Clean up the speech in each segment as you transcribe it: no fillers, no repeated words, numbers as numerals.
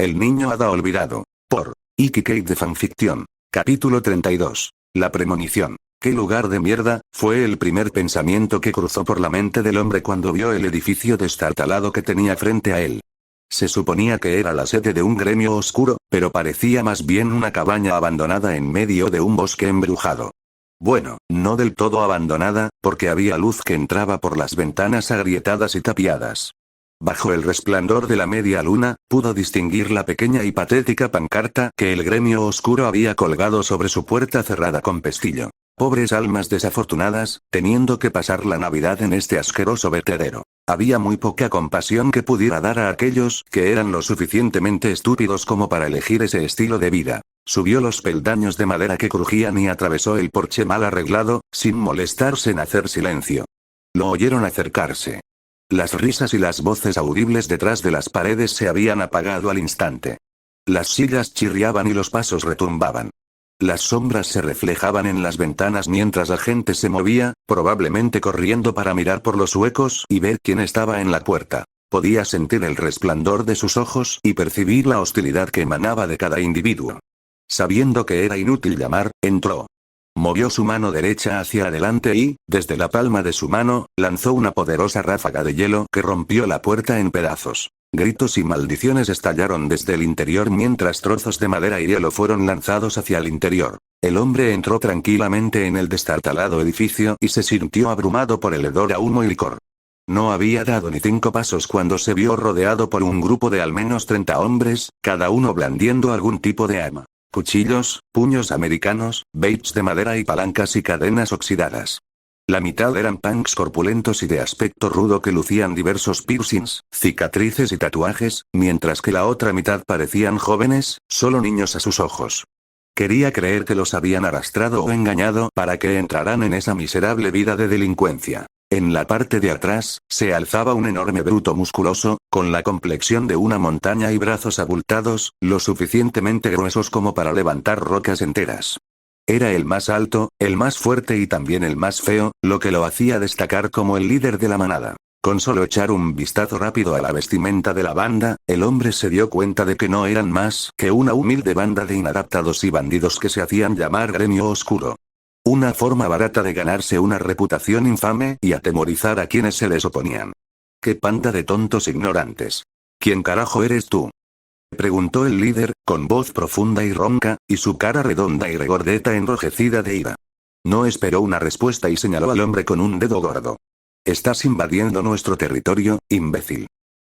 El niño hada olvidado. Por Iki Kate de Fanfiction. Capítulo 32. La premonición. ¿Qué lugar de mierda? Fue el primer pensamiento que cruzó por la mente del hombre cuando vio el edificio destartalado que tenía frente a él. Se suponía que era la sede de un gremio oscuro, pero parecía más bien una cabaña abandonada en medio de un bosque embrujado. Bueno, no del todo abandonada, porque había luz que entraba por las ventanas agrietadas y tapiadas. Bajo el resplandor de la media luna, pudo distinguir la pequeña y patética pancarta que el gremio oscuro había colgado sobre su puerta cerrada con pestillo. Pobres almas desafortunadas, teniendo que pasar la Navidad en este asqueroso vertedero. Había muy poca compasión que pudiera dar a aquellos que eran lo suficientemente estúpidos como para elegir ese estilo de vida. Subió los peldaños de madera que crujían y atravesó el porche mal arreglado, sin molestarse en hacer silencio. Lo oyeron acercarse. Las risas y las voces audibles detrás de las paredes se habían apagado al instante. Las sillas chirriaban y los pasos retumbaban. Las sombras se reflejaban en las ventanas mientras la gente se movía, probablemente corriendo para mirar por los huecos y ver quién estaba en la puerta. Podía sentir el resplandor de sus ojos y percibir la hostilidad que emanaba de cada individuo. Sabiendo que era inútil llamar, entró. Movió su mano derecha hacia adelante y, desde la palma de su mano, lanzó una poderosa ráfaga de hielo que rompió la puerta en pedazos. Gritos y maldiciones estallaron desde el interior mientras trozos de madera y hielo fueron lanzados hacia el interior. El hombre entró tranquilamente en el destartalado edificio y se sintió abrumado por el hedor a humo y licor. No había dado ni 5 pasos cuando se vio rodeado por un grupo de al menos 30 hombres, cada uno blandiendo algún tipo de arma. Cuchillos, puños americanos, baits de madera y palancas y cadenas oxidadas. La mitad eran punks corpulentos y de aspecto rudo que lucían diversos piercings, cicatrices y tatuajes, mientras que la otra mitad parecían jóvenes, solo niños a sus ojos. Quería creer que los habían arrastrado o engañado para que entraran en esa miserable vida de delincuencia. En la parte de atrás, se alzaba un enorme bruto musculoso, con la complexión de una montaña y brazos abultados, lo suficientemente gruesos como para levantar rocas enteras. Era el más alto, el más fuerte y también el más feo, lo que lo hacía destacar como el líder de la manada. Con solo echar un vistazo rápido a la vestimenta de la banda, el hombre se dio cuenta de que no eran más que una humilde banda de inadaptados y bandidos que se hacían llamar Gremio Oscuro. Una forma barata de ganarse una reputación infame y atemorizar a quienes se les oponían. ¡Qué panda de tontos ignorantes! ¿Quién carajo eres tú?, preguntó el líder, con voz profunda y ronca, y su cara redonda y regordeta enrojecida de ira. No esperó una respuesta y señaló al hombre con un dedo gordo. Estás invadiendo nuestro territorio, imbécil.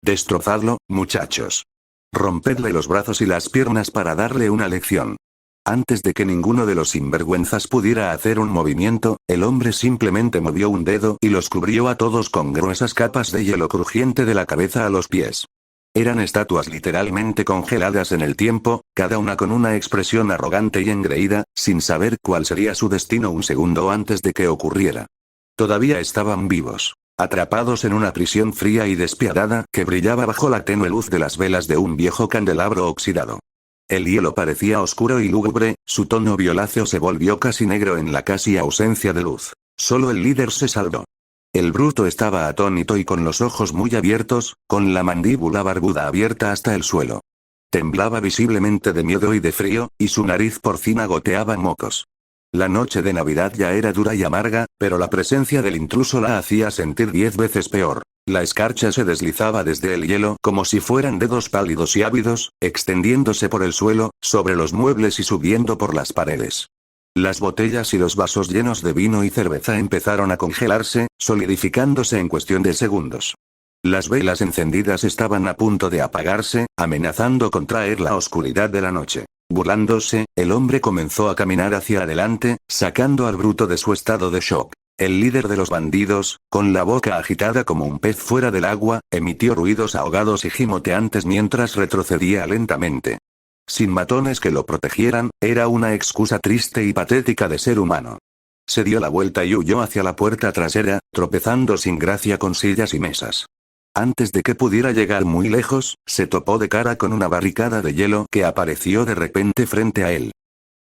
Destrozadlo, muchachos. Rompedle los brazos y las piernas para darle una lección. Antes de que ninguno de los sinvergüenzas pudiera hacer un movimiento, el hombre simplemente movió un dedo y los cubrió a todos con gruesas capas de hielo crujiente de la cabeza a los pies. Eran estatuas literalmente congeladas en el tiempo, cada una con una expresión arrogante y engreída, sin saber cuál sería su destino un segundo antes de que ocurriera. Todavía estaban vivos, atrapados en una prisión fría y despiadada que brillaba bajo la tenue luz de las velas de un viejo candelabro oxidado. El hielo parecía oscuro y lúgubre, su tono violáceo se volvió casi negro en la casi ausencia de luz. Solo el líder se salvó. El bruto estaba atónito y con los ojos muy abiertos, con la mandíbula barbuda abierta hasta el suelo. Temblaba visiblemente de miedo y de frío, y su nariz porcina goteaba mocos. La noche de Navidad ya era dura y amarga, pero la presencia del intruso la hacía sentir 10 veces peor. La escarcha se deslizaba desde el hielo como si fueran dedos pálidos y ávidos, extendiéndose por el suelo, sobre los muebles y subiendo por las paredes. Las botellas y los vasos llenos de vino y cerveza empezaron a congelarse, solidificándose en cuestión de segundos. Las velas encendidas estaban a punto de apagarse, amenazando con traer la oscuridad de la noche. Burlándose, el hombre comenzó a caminar hacia adelante, sacando al bruto de su estado de shock. El líder de los bandidos, con la boca agitada como un pez fuera del agua, emitió ruidos ahogados y gimoteantes mientras retrocedía lentamente. Sin matones que lo protegieran, era una excusa triste y patética de ser humano. Se dio la vuelta y huyó hacia la puerta trasera, tropezando sin gracia con sillas y mesas. Antes de que pudiera llegar muy lejos, se topó de cara con una barricada de hielo que apareció de repente frente a él.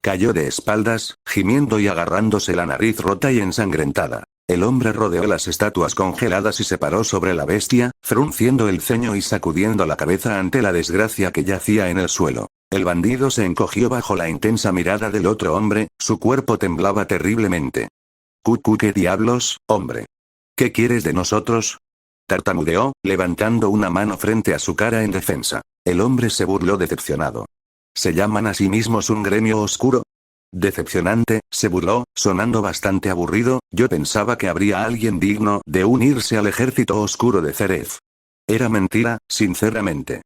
Cayó de espaldas, gimiendo y agarrándose la nariz rota y ensangrentada. El hombre rodeó las estatuas congeladas y se paró sobre la bestia, frunciendo el ceño y sacudiendo la cabeza ante la desgracia que yacía en el suelo. El bandido se encogió bajo la intensa mirada del otro hombre, su cuerpo temblaba terriblemente. ¿Qué diablos, hombre? ¿Qué quieres de nosotros? Tartamudeó, levantando una mano frente a su cara en defensa. El hombre se burló decepcionado. ¿Se llaman a sí mismos un gremio oscuro? Decepcionante, se burló, sonando bastante aburrido. Yo pensaba que habría alguien digno de unirse al ejército oscuro de Zeref. Era mentira, sinceramente.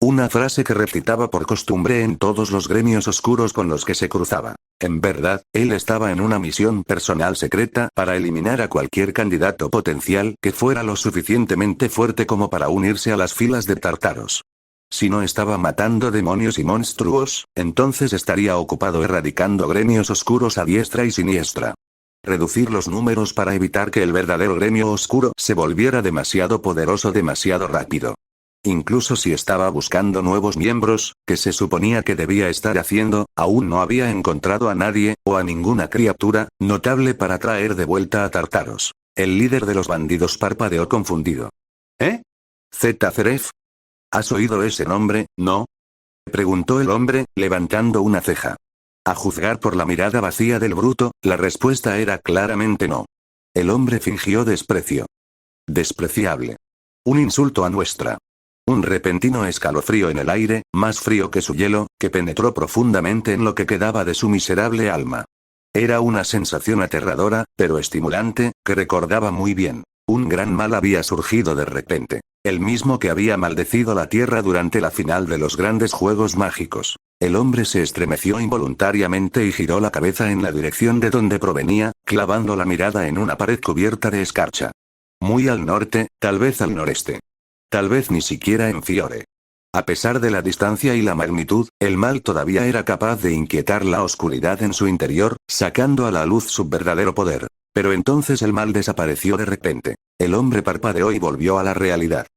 Una frase que recitaba por costumbre en todos los gremios oscuros con los que se cruzaba. En verdad, él estaba en una misión personal secreta para eliminar a cualquier candidato potencial que fuera lo suficientemente fuerte como para unirse a las filas de Tártaros. Si no estaba matando demonios y monstruos, entonces estaría ocupado erradicando gremios oscuros a diestra y siniestra. Reducir los números para evitar que el verdadero gremio oscuro se volviera demasiado poderoso demasiado rápido. Incluso si estaba buscando nuevos miembros, que se suponía que debía estar haciendo, aún no había encontrado a nadie, o a ninguna criatura, notable para traer de vuelta a Tártaros. El líder de los bandidos parpadeó confundido. ¿Eh? ¿Zeref? ¿Has oído ese nombre, no? Preguntó el hombre, levantando una ceja. A juzgar por la mirada vacía del bruto, la respuesta era claramente no. El hombre fingió desprecio. Despreciable. Un insulto a nuestra. Un repentino escalofrío en el aire, más frío que su hielo, que penetró profundamente en lo que quedaba de su miserable alma. Era una sensación aterradora, pero estimulante, que recordaba muy bien. Un gran mal había surgido de repente. El mismo que había maldecido la tierra durante la final de los grandes juegos mágicos. El hombre se estremeció involuntariamente y giró la cabeza en la dirección de donde provenía, clavando la mirada en una pared cubierta de escarcha. Muy al norte, tal vez al noreste. Tal vez ni siquiera en Fiore. A pesar de la distancia y la magnitud, el mal todavía era capaz de inquietar la oscuridad en su interior, sacando a la luz su verdadero poder. Pero entonces el mal desapareció de repente. El hombre parpadeó y volvió a la realidad.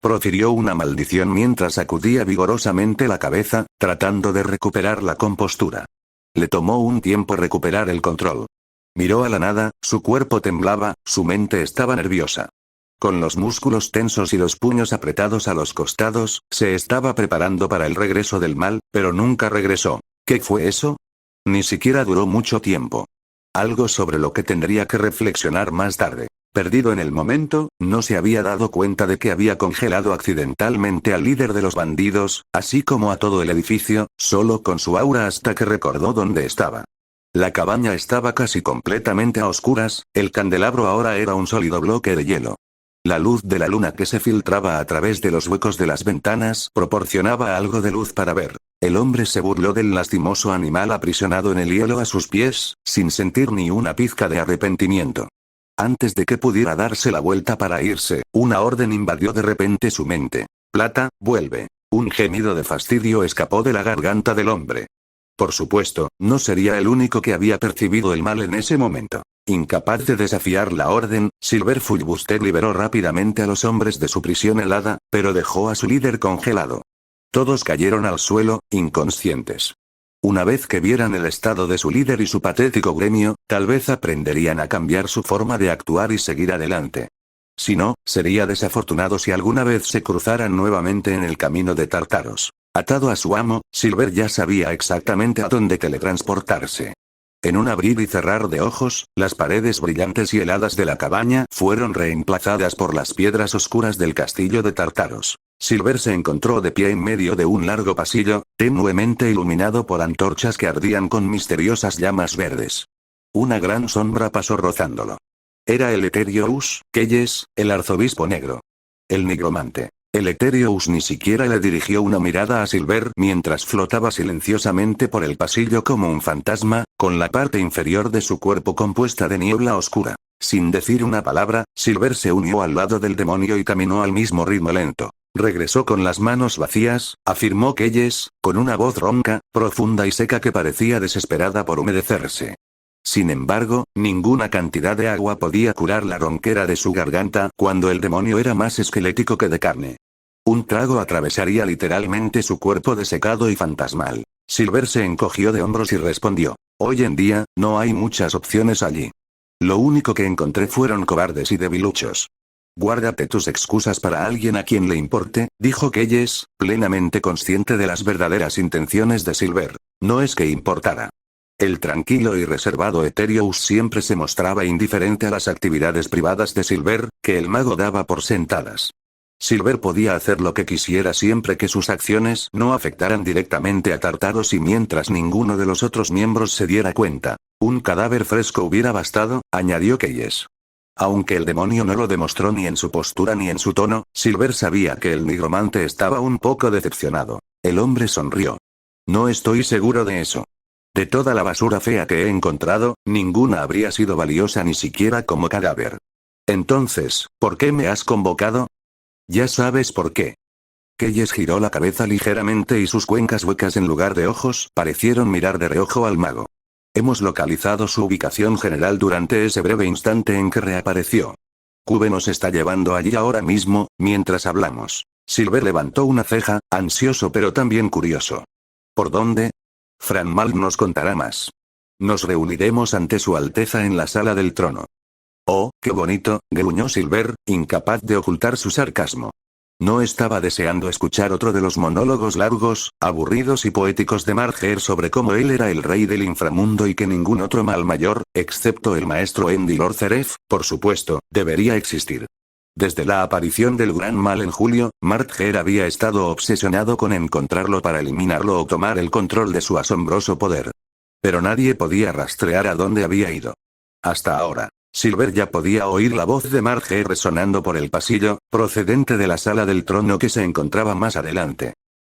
Profirió una maldición mientras sacudía vigorosamente la cabeza, tratando de recuperar la compostura. Le tomó un tiempo recuperar el control. Miró a la nada, su cuerpo temblaba, su mente estaba nerviosa. Con los músculos tensos y los puños apretados a los costados, se estaba preparando para el regreso del mal, pero nunca regresó. ¿Qué fue eso? Ni siquiera duró mucho tiempo. Algo sobre lo que tendría que reflexionar más tarde. Perdido en el momento, no se había dado cuenta de que había congelado accidentalmente al líder de los bandidos, así como a todo el edificio, solo con su aura hasta que recordó dónde estaba. La cabaña estaba casi completamente a oscuras, el candelabro ahora era un sólido bloque de hielo. La luz de la luna que se filtraba a través de los huecos de las ventanas proporcionaba algo de luz para ver. El hombre se burló del lastimoso animal aprisionado en el hielo a sus pies, sin sentir ni una pizca de arrepentimiento. Antes de que pudiera darse la vuelta para irse, una orden invadió de repente su mente. Plata, vuelve. Un gemido de fastidio escapó de la garganta del hombre. Por supuesto, no sería el único que había percibido el mal en ese momento. Incapaz de desafiar la orden, Silver Filibuster liberó rápidamente a los hombres de su prisión helada, pero dejó a su líder congelado. Todos cayeron al suelo, inconscientes. Una vez que vieran el estado de su líder y su patético gremio, tal vez aprenderían a cambiar su forma de actuar y seguir adelante. Si no, sería desafortunado si alguna vez se cruzaran nuevamente en el camino de Tártaros. Atado a su amo, Silver ya sabía exactamente a dónde teletransportarse. En un abrir y cerrar de ojos, las paredes brillantes y heladas de la cabaña fueron reemplazadas por las piedras oscuras del castillo de Tártaros. Silver se encontró de pie en medio de un largo pasillo, tenuemente iluminado por antorchas que ardían con misteriosas llamas verdes. Una gran sombra pasó rozándolo. Era Eleutherius Keyes, el arzobispo negro. El nigromante. Eleutherius ni siquiera le dirigió una mirada a Silver mientras flotaba silenciosamente por el pasillo como un fantasma, con la parte inferior de su cuerpo compuesta de niebla oscura. Sin decir una palabra, Silver se unió al lado del demonio y caminó al mismo ritmo lento. Regresó con las manos vacías, afirmó Keyes, con una voz ronca, profunda y seca que parecía desesperada por humedecerse. Sin embargo, ninguna cantidad de agua podía curar la ronquera de su garganta cuando el demonio era más esquelético que de carne. Un trago atravesaría literalmente su cuerpo desecado y fantasmal. Silver se encogió de hombros y respondió: hoy en día, no hay muchas opciones allí. Lo único que encontré fueron cobardes y debiluchos. Guárdate tus excusas para alguien a quien le importe, dijo Keyes, plenamente consciente de las verdaderas intenciones de Silver. No es que importara. El tranquilo y reservado Ethereus siempre se mostraba indiferente a las actividades privadas de Silver, que el mago daba por sentadas. Silver podía hacer lo que quisiera siempre que sus acciones no afectaran directamente a Tartaros y mientras ninguno de los otros miembros se diera cuenta. Un cadáver fresco hubiera bastado, añadió Keyes. Aunque el demonio no lo demostró ni en su postura ni en su tono, Silver sabía que el nigromante estaba un poco decepcionado. El hombre sonrió. No estoy seguro de eso. De toda la basura fea que he encontrado, ninguna habría sido valiosa ni siquiera como cadáver. Entonces, ¿por qué me has convocado? Ya sabes por qué. Keyes giró la cabeza ligeramente y sus cuencas huecas en lugar de ojos parecieron mirar de reojo al mago. Hemos localizado su ubicación general durante ese breve instante en que reapareció. Cube nos está llevando allí ahora mismo, mientras hablamos. Silver levantó una ceja, ansioso pero también curioso. ¿Por dónde? Franmal nos contará más. Nos reuniremos ante su Alteza en la sala del trono. Oh, qué bonito, gruñó Silver, incapaz de ocultar su sarcasmo. No estaba deseando escuchar otro de los monólogos largos, aburridos y poéticos de Marger sobre cómo él era el rey del inframundo y que ningún otro mal mayor, excepto el maestro Endilor Zeref, por supuesto, debería existir. Desde la aparición del gran mal en julio, Marger había estado obsesionado con encontrarlo para eliminarlo o tomar el control de su asombroso poder. Pero nadie podía rastrear a dónde había ido. Hasta ahora. Silver ya podía oír la voz de Marger resonando por el pasillo, procedente de la sala del trono que se encontraba más adelante.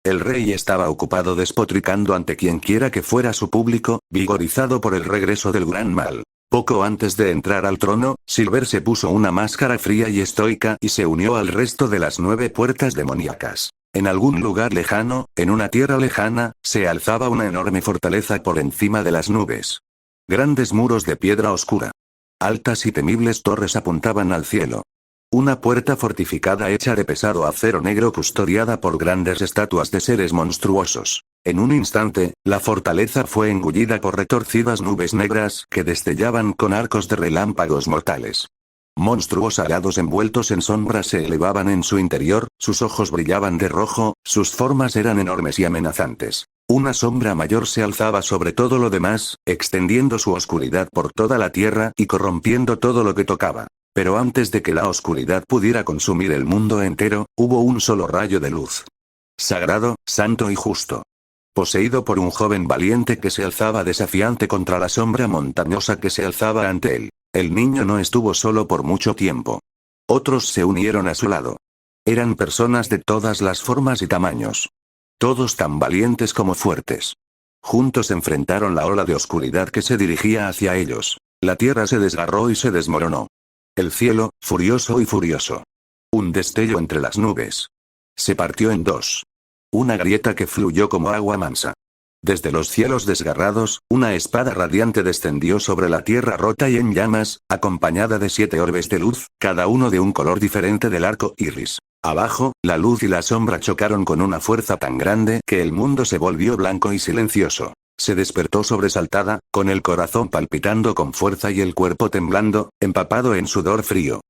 El rey estaba ocupado despotricando ante quienquiera que fuera su público, vigorizado por el regreso del gran mal. Poco antes de entrar al trono, Silver se puso una máscara fría y estoica y se unió al resto de las 9 puertas demoníacas. En algún lugar lejano, en una tierra lejana, se alzaba una enorme fortaleza por encima de las nubes. Grandes muros de piedra oscura. Altas y temibles torres apuntaban al cielo. Una puerta fortificada hecha de pesado acero negro custodiada por grandes estatuas de seres monstruosos. En un instante, la fortaleza fue engullida por retorcidas nubes negras que destellaban con arcos de relámpagos mortales. Monstruos alados envueltos en sombra se elevaban en su interior, sus ojos brillaban de rojo, sus formas eran enormes y amenazantes. Una sombra mayor se alzaba sobre todo lo demás, extendiendo su oscuridad por toda la tierra y corrompiendo todo lo que tocaba. Pero antes de que la oscuridad pudiera consumir el mundo entero, hubo un solo rayo de luz. Sagrado, santo y justo. Poseído por un joven valiente que se alzaba desafiante contra la sombra montañosa que se alzaba ante él. El niño no estuvo solo por mucho tiempo. Otros se unieron a su lado. Eran personas de todas las formas y tamaños. Todos tan valientes como fuertes. Juntos enfrentaron la ola de oscuridad que se dirigía hacia ellos. La tierra se desgarró y se desmoronó. El cielo, furioso y furioso. Un destello entre las nubes. Se partió en dos. Una grieta que fluyó como agua mansa. Desde los cielos desgarrados, una espada radiante descendió sobre la tierra rota y en llamas, acompañada de 7 orbes de luz, cada uno de un color diferente del arco iris. Abajo, la luz y la sombra chocaron con una fuerza tan grande que el mundo se volvió blanco y silencioso. Se despertó sobresaltada, con el corazón palpitando con fuerza y el cuerpo temblando, empapado en sudor frío.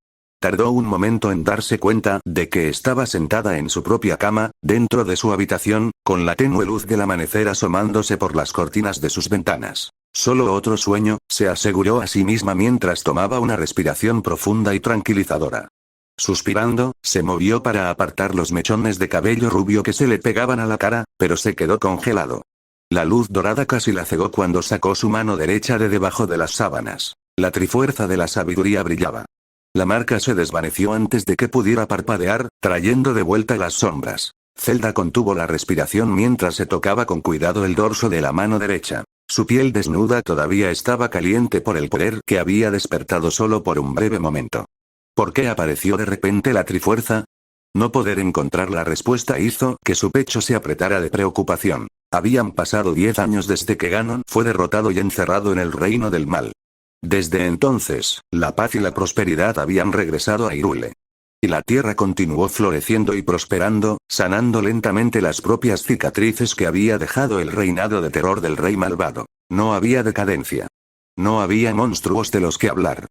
Tardó un momento en darse cuenta de que estaba sentada en su propia cama, dentro de su habitación, con la tenue luz del amanecer asomándose por las cortinas de sus ventanas. Solo otro sueño, se aseguró a sí misma mientras tomaba una respiración profunda y tranquilizadora. Suspirando, se movió para apartar los mechones de cabello rubio que se le pegaban a la cara, pero se quedó congelado. La luz dorada casi la cegó cuando sacó su mano derecha de debajo de las sábanas. La trifuerza de la sabiduría brillaba. La marca se desvaneció antes de que pudiera parpadear, trayendo de vuelta las sombras. Zelda contuvo la respiración mientras se tocaba con cuidado el dorso de la mano derecha. Su piel desnuda todavía estaba caliente por el poder que había despertado solo por un breve momento. ¿Por qué apareció de repente la trifuerza? No poder encontrar la respuesta hizo que su pecho se apretara de preocupación. Habían pasado 10 años desde que Ganon fue derrotado y encerrado en el reino del mal. Desde entonces, la paz y la prosperidad habían regresado a Hyrule. Y la tierra continuó floreciendo y prosperando, sanando lentamente las propias cicatrices que había dejado el reinado de terror del rey malvado. No había decadencia. No había monstruos de los que hablar.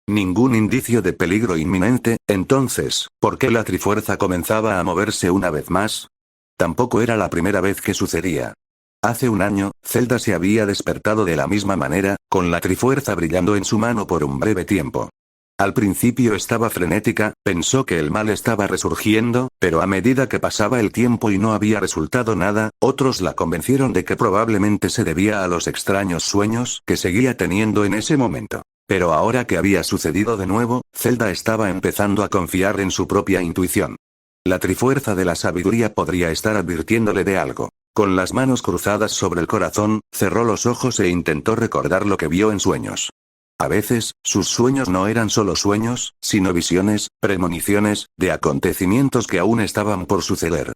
Ningún indicio de peligro inminente. Entonces, ¿por qué la Trifuerza comenzaba a moverse una vez más? Tampoco era la primera vez que sucedía. Hace un año, Zelda se había despertado de la misma manera, con la Trifuerza brillando en su mano por un breve tiempo. Al principio estaba frenética, pensó que el mal estaba resurgiendo, pero a medida que pasaba el tiempo y no había resultado nada, otros la convencieron de que probablemente se debía a los extraños sueños que seguía teniendo en ese momento. Pero ahora que había sucedido de nuevo, Zelda estaba empezando a confiar en su propia intuición. La Trifuerza de la Sabiduría podría estar advirtiéndole de algo. Con las manos cruzadas sobre el corazón, cerró los ojos e intentó recordar lo que vio en sueños. A veces, sus sueños no eran solo sueños, sino visiones, premoniciones, de acontecimientos que aún estaban por suceder.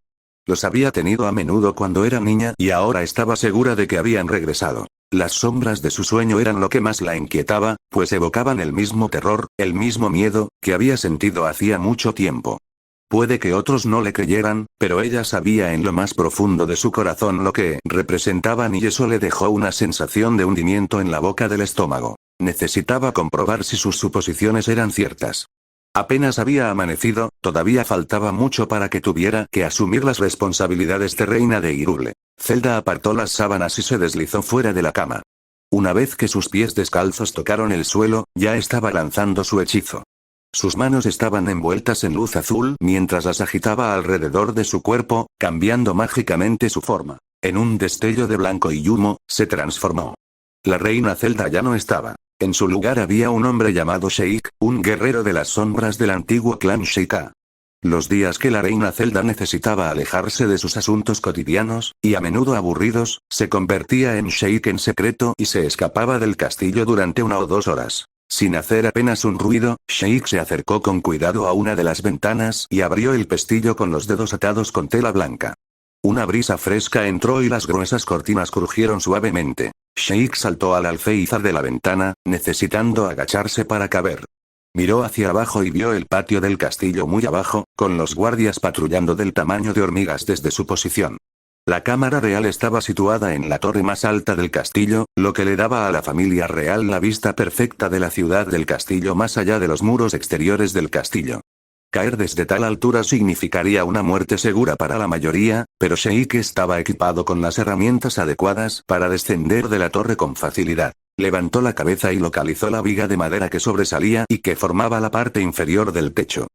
Los había tenido a menudo cuando era niña y ahora estaba segura de que habían regresado. Las sombras de su sueño eran lo que más la inquietaba, pues evocaban el mismo terror, el mismo miedo, que había sentido hacía mucho tiempo. Puede que otros no le creyeran, pero ella sabía en lo más profundo de su corazón lo que representaban y eso le dejó una sensación de hundimiento en la boca del estómago. Necesitaba comprobar si sus suposiciones eran ciertas. Apenas había amanecido, todavía faltaba mucho para que tuviera que asumir las responsabilidades de reina de Hyrule. Zelda apartó las sábanas y se deslizó fuera de la cama. Una vez que sus pies descalzos tocaron el suelo, ya estaba lanzando su hechizo. Sus manos estaban envueltas en luz azul mientras las agitaba alrededor de su cuerpo, cambiando mágicamente su forma. En un destello de blanco y humo, se transformó. La reina Zelda ya no estaba. En su lugar había un hombre llamado Sheik, un guerrero de las sombras del antiguo clan Sheikah. Los días que la reina Zelda necesitaba alejarse de sus asuntos cotidianos, y a menudo aburridos, se convertía en Sheik en secreto y se escapaba del castillo durante 1 o 2 horas. Sin hacer apenas un ruido, Sheik se acercó con cuidado a una de las ventanas y abrió el pestillo con los dedos atados con tela blanca. Una brisa fresca entró y las gruesas cortinas crujieron suavemente. Sheik saltó al alféizar de la ventana, necesitando agacharse para caber. Miró hacia abajo y vio el patio del castillo muy abajo, con los guardias patrullando del tamaño de hormigas desde su posición. La cámara real estaba situada en la torre más alta del castillo, lo que le daba a la familia real la vista perfecta de la ciudad del castillo más allá de los muros exteriores del castillo. Caer desde tal altura significaría una muerte segura para la mayoría, pero Sheik estaba equipado con las herramientas adecuadas para descender de la torre con facilidad. Levantó la cabeza y localizó la viga de madera que sobresalía y que formaba la parte inferior del techo.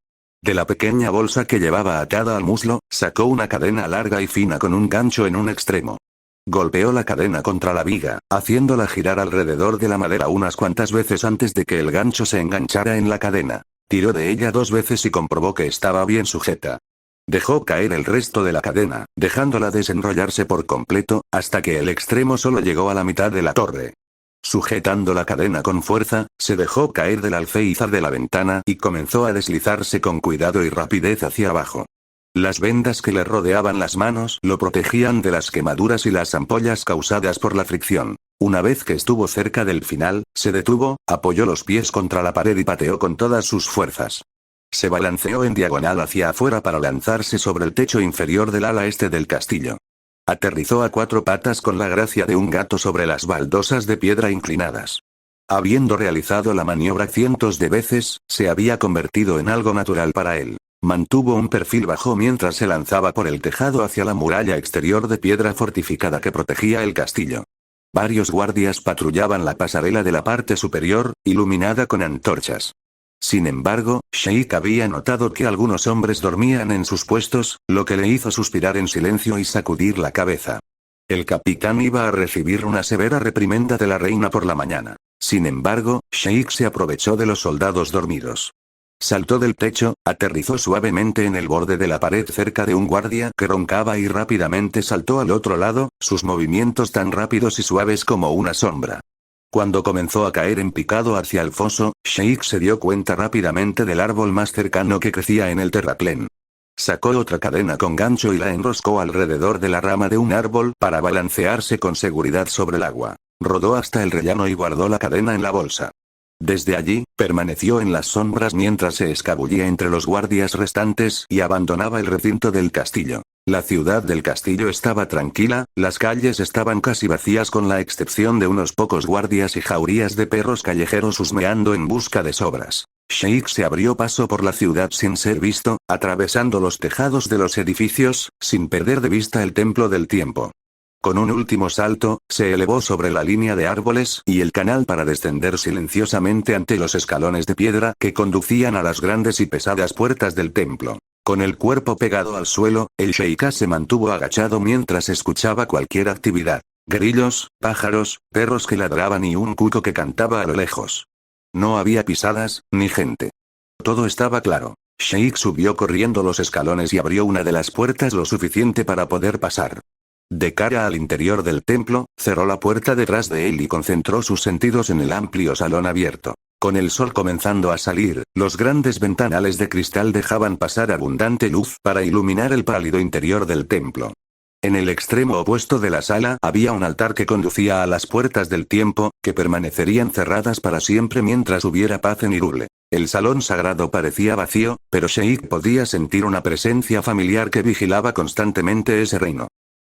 De la pequeña bolsa que llevaba atada al muslo, sacó una cadena larga y fina con un gancho en un extremo. Golpeó la cadena contra la viga, haciéndola girar alrededor de la madera unas cuantas veces antes de que el gancho se enganchara en la cadena. Tiró de ella 2 veces y comprobó que estaba bien sujeta. Dejó caer el resto de la cadena, dejándola desenrollarse por completo, hasta que el extremo solo llegó a la mitad de la torre. Sujetando la cadena con fuerza, se dejó caer del alféizar de la ventana y comenzó a deslizarse con cuidado y rapidez hacia abajo. Las vendas que le rodeaban las manos lo protegían de las quemaduras y las ampollas causadas por la fricción. Una vez que estuvo cerca del final, se detuvo, apoyó los pies contra la pared y pateó con todas sus fuerzas. Se balanceó en diagonal hacia afuera para lanzarse sobre el techo inferior del ala este del castillo. Aterrizó a 4 patas con la gracia de un gato sobre las baldosas de piedra inclinadas. Habiendo realizado la maniobra cientos de veces, se había convertido en algo natural para él. Mantuvo un perfil bajo mientras se lanzaba por el tejado hacia la muralla exterior de piedra fortificada que protegía el castillo. Varios guardias patrullaban la pasarela de la parte superior, iluminada con antorchas. Sin embargo, Sheik había notado que algunos hombres dormían en sus puestos, lo que le hizo suspirar en silencio y sacudir la cabeza. El capitán iba a recibir una severa reprimenda de la reina por la mañana. Sin embargo, Sheik se aprovechó de los soldados dormidos. Saltó del techo, aterrizó suavemente en el borde de la pared cerca de un guardia que roncaba y rápidamente saltó al otro lado, sus movimientos tan rápidos y suaves como una sombra. Cuando comenzó a caer en picado hacia el foso, Sheik se dio cuenta rápidamente del árbol más cercano que crecía en el terraplén. Sacó otra cadena con gancho y la enroscó alrededor de la rama de un árbol para balancearse con seguridad sobre el agua. Rodó hasta el rellano y guardó la cadena en la bolsa. Desde allí, permaneció en las sombras mientras se escabullía entre los guardias restantes y abandonaba el recinto del castillo. La ciudad del castillo estaba tranquila, las calles estaban casi vacías con la excepción de unos pocos guardias y jaurías de perros callejeros husmeando en busca de sobras. Sheik se abrió paso por la ciudad sin ser visto, atravesando los tejados de los edificios, sin perder de vista el templo del tiempo. Con un último salto, se elevó sobre la línea de árboles y el canal para descender silenciosamente ante los escalones de piedra que conducían a las grandes y pesadas puertas del templo. Con el cuerpo pegado al suelo, el sheiká se mantuvo agachado mientras escuchaba cualquier actividad. Grillos, pájaros, perros que ladraban y un cuco que cantaba a lo lejos. No había pisadas, ni gente. Todo estaba claro. Sheik subió corriendo los escalones y abrió una de las puertas lo suficiente para poder pasar. De cara al interior del templo, cerró la puerta detrás de él y concentró sus sentidos en el amplio salón abierto. Con el sol comenzando a salir, los grandes ventanales de cristal dejaban pasar abundante luz para iluminar el pálido interior del templo. En el extremo opuesto de la sala había un altar que conducía a las puertas del tiempo, que permanecerían cerradas para siempre mientras hubiera paz en Hyrule. El salón sagrado parecía vacío, pero Sheik podía sentir una presencia familiar que vigilaba constantemente ese reino.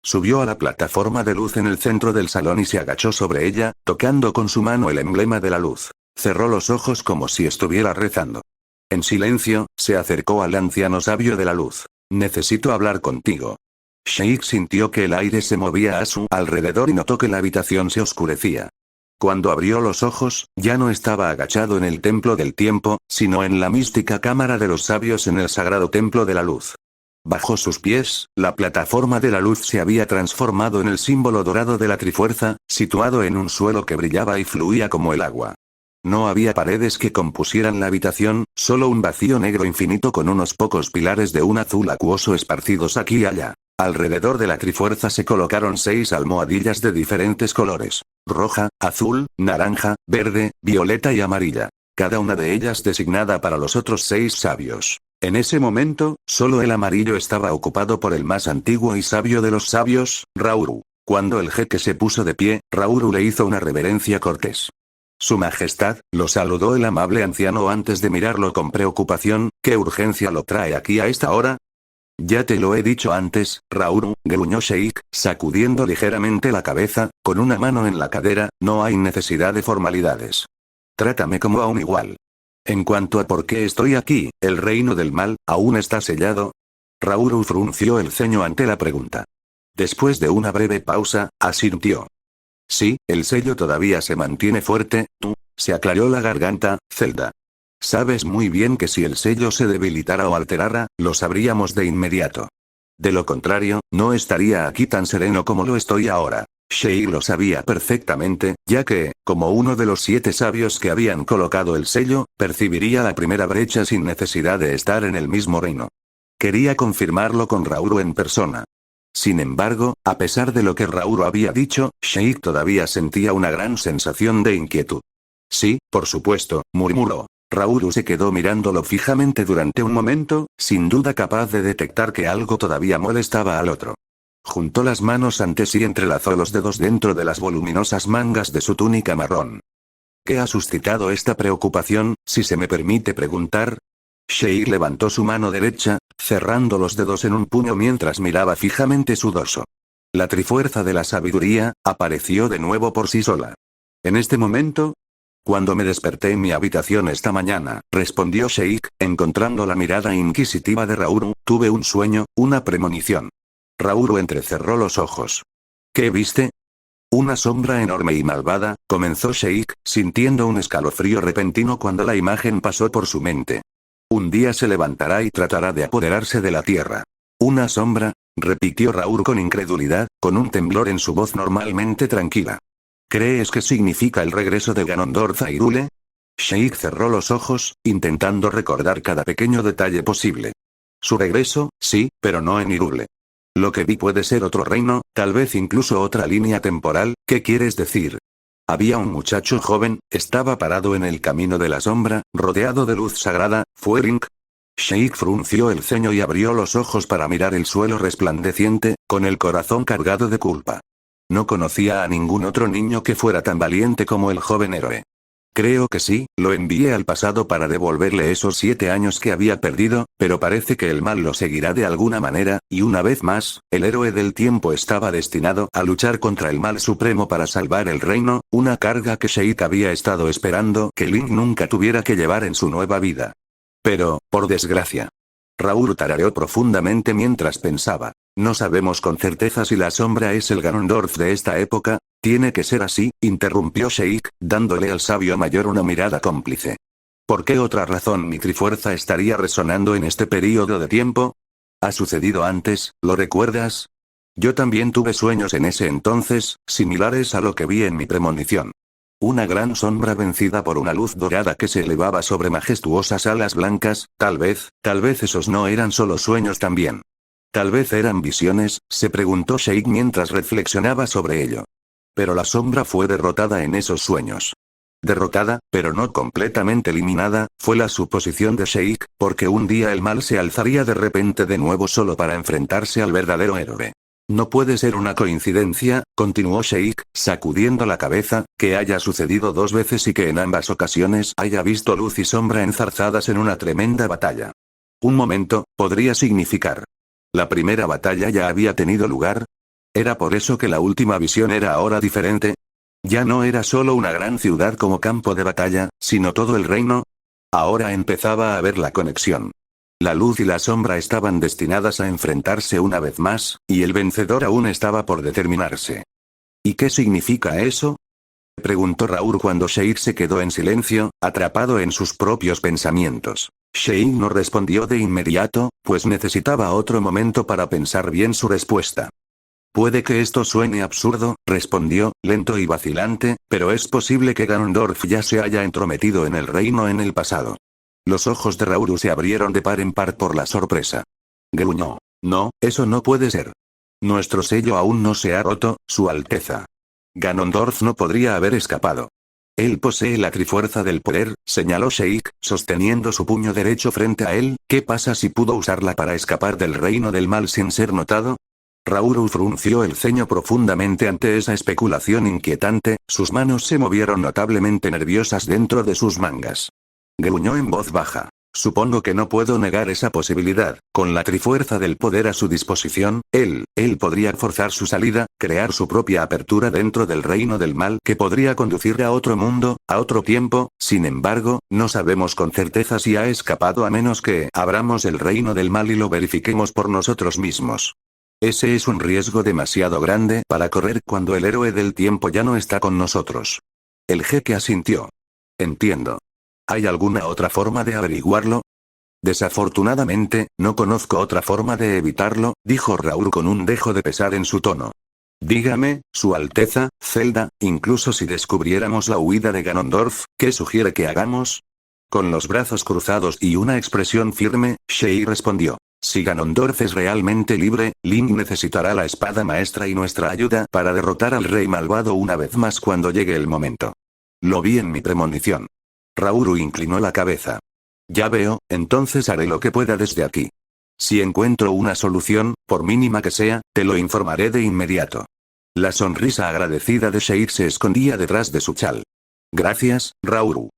Subió a la plataforma de luz en el centro del salón y se agachó sobre ella, tocando con su mano el emblema de la luz. Cerró los ojos como si estuviera rezando. En silencio, se acercó al anciano sabio de la luz. «Necesito hablar contigo». Sheik sintió que el aire se movía a su alrededor y notó que la habitación se oscurecía. Cuando abrió los ojos, ya no estaba agachado en el templo del tiempo, sino en la mística cámara de los sabios en el sagrado templo de la luz. Bajo sus pies, la plataforma de la luz se había transformado en el símbolo dorado de la Trifuerza, situado en un suelo que brillaba y fluía como el agua. No había paredes que compusieran la habitación, solo un vacío negro infinito con unos pocos pilares de un azul acuoso esparcidos aquí y allá. Alrededor de la Trifuerza se colocaron 6 almohadillas de diferentes colores: roja, azul, naranja, verde, violeta y amarilla. Cada una de ellas designada para los otros 6 sabios. En ese momento, solo el amarillo estaba ocupado por el más antiguo y sabio de los sabios, Rauru. Cuando el jeque se puso de pie, Rauru le hizo una reverencia cortés. Su Majestad, lo saludó el amable anciano antes de mirarlo con preocupación. ¿Qué urgencia lo trae aquí a esta hora? Ya te lo he dicho antes, Rauru, gruñó Sheik, sacudiendo ligeramente la cabeza, con una mano en la cadera. No hay necesidad de formalidades. Trátame como a un igual. En cuanto a por qué estoy aquí, ¿el reino del mal aún está sellado? Rauru frunció el ceño ante la pregunta. Después de una breve pausa, asintió. Sí, el sello todavía se mantiene fuerte. Se aclaró la garganta. Zelda. Sabes muy bien que si el sello se debilitara o alterara, lo sabríamos de inmediato. De lo contrario, no estaría aquí tan sereno como lo estoy ahora. Sheik lo sabía perfectamente, ya que, como uno de los 7 sabios que habían colocado el sello, percibiría la primera brecha sin necesidad de estar en el mismo reino. Quería confirmarlo con Rauru en persona. Sin embargo, a pesar de lo que Rauru había dicho, Sheik todavía sentía una gran sensación de inquietud. Sí, por supuesto, murmuró. Rauru se quedó mirándolo fijamente durante un momento, sin duda capaz de detectar que algo todavía molestaba al otro. Juntó las manos ante sí y entrelazó los dedos dentro de las voluminosas mangas de su túnica marrón. ¿Qué ha suscitado esta preocupación, si se me permite preguntar? Sheik levantó su mano derecha, cerrando los dedos en un puño mientras miraba fijamente su dorso. La trifuerza de la sabiduría apareció de nuevo por sí sola. En este momento, cuando me desperté en mi habitación esta mañana, respondió Sheik, encontrando la mirada inquisitiva de Rauru, tuve un sueño, una premonición. Rauru entrecerró los ojos. ¿Qué viste? Una sombra enorme y malvada, comenzó Sheik, sintiendo un escalofrío repentino cuando la imagen pasó por su mente. Un día se levantará y tratará de apoderarse de la tierra. ¿Una sombra? Repitió Rauru con incredulidad, con un temblor en su voz normalmente tranquila. ¿Crees que significa el regreso de Ganondorf a Hyrule? Sheik cerró los ojos, intentando recordar cada pequeño detalle posible. Su regreso, sí, pero no en Hyrule. Lo que vi puede ser otro reino, tal vez incluso otra línea temporal. ¿Qué quieres decir? Había un muchacho joven, estaba parado en el camino de la sombra, rodeado de luz sagrada. ¿Fue Link? Sheik frunció el ceño y abrió los ojos para mirar el suelo resplandeciente, con el corazón cargado de culpa. No conocía a ningún otro niño que fuera tan valiente como el joven héroe. Creo que sí, lo envié al pasado para devolverle esos 7 años que había perdido, pero parece que el mal lo seguirá de alguna manera, y una vez más, el héroe del tiempo estaba destinado a luchar contra el mal supremo para salvar el reino, una carga que Sheik había estado esperando que Link nunca tuviera que llevar en su nueva vida. Pero, por desgracia. Raúl tarareó profundamente mientras pensaba. No sabemos con certeza si la sombra es el Ganondorf de esta época. Tiene que ser así, interrumpió Sheik, dándole al sabio mayor una mirada cómplice. ¿Por qué otra razón mi trifuerza estaría resonando en este período de tiempo? ¿Ha sucedido antes, lo recuerdas? Yo también tuve sueños en ese entonces, similares a lo que vi en mi premonición. Una gran sombra vencida por una luz dorada que se elevaba sobre majestuosas alas blancas, tal vez esos no eran solo sueños también. Tal vez eran visiones, se preguntó Sheik mientras reflexionaba sobre ello. Pero la sombra fue derrotada en esos sueños. Derrotada, pero no completamente eliminada, fue la suposición de Sheik, porque un día el mal se alzaría de repente de nuevo solo para enfrentarse al verdadero héroe. No puede ser una coincidencia, continuó Sheik, sacudiendo la cabeza, que haya sucedido 2 veces y que en ambas ocasiones haya visto luz y sombra enzarzadas en una tremenda batalla. Un momento, podría significar. ¿La primera batalla ya había tenido lugar? ¿Era por eso que la última visión era ahora diferente? ¿Ya no era solo una gran ciudad como campo de batalla, sino todo el reino? Ahora empezaba a haber la conexión. La luz y la sombra estaban destinadas a enfrentarse una vez más, y el vencedor aún estaba por determinarse. ¿Y qué significa eso? Preguntó Raúl cuando Sheik se quedó en silencio, atrapado en sus propios pensamientos. Sheik no respondió de inmediato, pues necesitaba otro momento para pensar bien su respuesta. Puede que esto suene absurdo, respondió, lento y vacilante, pero es posible que Ganondorf ya se haya entrometido en el reino en el pasado. Los ojos de Raúl se abrieron de par en par por la sorpresa. Gruñó. No, eso no puede ser. Nuestro sello aún no se ha roto, Su Alteza. Ganondorf no podría haber escapado. Él posee la trifuerza del poder, señaló Sheik, sosteniendo su puño derecho frente a él. ¿Qué pasa si pudo usarla para escapar del reino del mal sin ser notado? Raúl frunció el ceño profundamente ante esa especulación inquietante, sus manos se movieron notablemente nerviosas dentro de sus mangas. Gruñó en voz baja. Supongo que no puedo negar esa posibilidad. Con la trifuerza del poder a su disposición, él podría forzar su salida, crear su propia apertura dentro del reino del mal que podría conducirle a otro mundo, a otro tiempo. Sin embargo, no sabemos con certeza si ha escapado a menos que abramos el reino del mal y lo verifiquemos por nosotros mismos. Ese es un riesgo demasiado grande para correr cuando el héroe del tiempo ya no está con nosotros. El jeque asintió. Entiendo. ¿Hay alguna otra forma de averiguarlo? Desafortunadamente, no conozco otra forma de evitarlo, dijo Raúl con un dejo de pesar en su tono. Dígame, Su Alteza, Zelda, incluso si descubriéramos la huida de Ganondorf, ¿qué sugiere que hagamos? Con los brazos cruzados y una expresión firme, Sheik respondió. Si Ganondorf es realmente libre, Link necesitará la espada maestra y nuestra ayuda para derrotar al rey malvado una vez más cuando llegue el momento. Lo vi en mi premonición. Raúl inclinó la cabeza. Ya veo, entonces haré lo que pueda desde aquí. Si encuentro una solución, por mínima que sea, te lo informaré de inmediato. La sonrisa agradecida de Sheik se escondía detrás de su chal. Gracias, Raúl.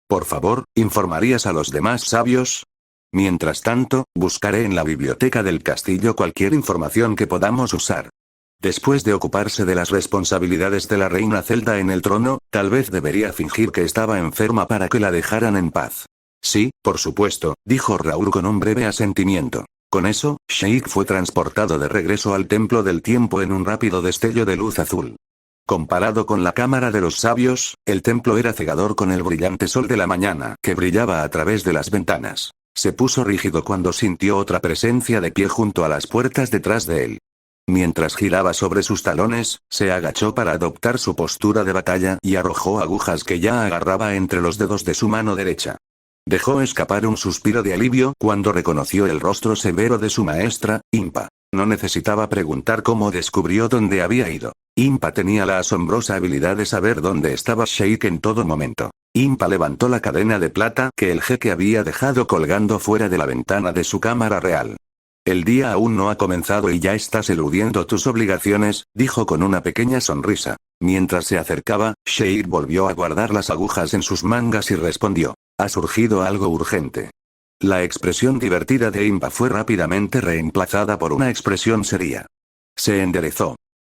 Por favor, ¿informarías a los demás sabios? Mientras tanto, buscaré en la biblioteca del castillo cualquier información que podamos usar. Después de ocuparse de las responsabilidades de la reina Zelda en el trono, tal vez debería fingir que estaba enferma para que la dejaran en paz. Sí, por supuesto, dijo Raúl con un breve asentimiento. Con eso, Sheik fue transportado de regreso al templo del tiempo en un rápido destello de luz azul. Comparado con la cámara de los sabios, el templo era cegador con el brillante sol de la mañana que brillaba a través de las ventanas. Se puso rígido cuando sintió otra presencia de pie junto a las puertas detrás de él. Mientras giraba sobre sus talones, se agachó para adoptar su postura de batalla y arrojó agujas que ya agarraba entre los dedos de su mano derecha. Dejó escapar un suspiro de alivio cuando reconoció el rostro severo de su maestra, Impa. No necesitaba preguntar cómo descubrió dónde había ido. Impa tenía la asombrosa habilidad de saber dónde estaba Sheik en todo momento. Impa levantó la cadena de plata que el jeque había dejado colgando fuera de la ventana de su cámara real. El día aún no ha comenzado y ya estás eludiendo tus obligaciones, dijo con una pequeña sonrisa. Mientras se acercaba, Sheik volvió a guardar las agujas en sus mangas y respondió. Ha surgido algo urgente. La expresión divertida de Impa fue rápidamente reemplazada por una expresión seria. Se enderezó.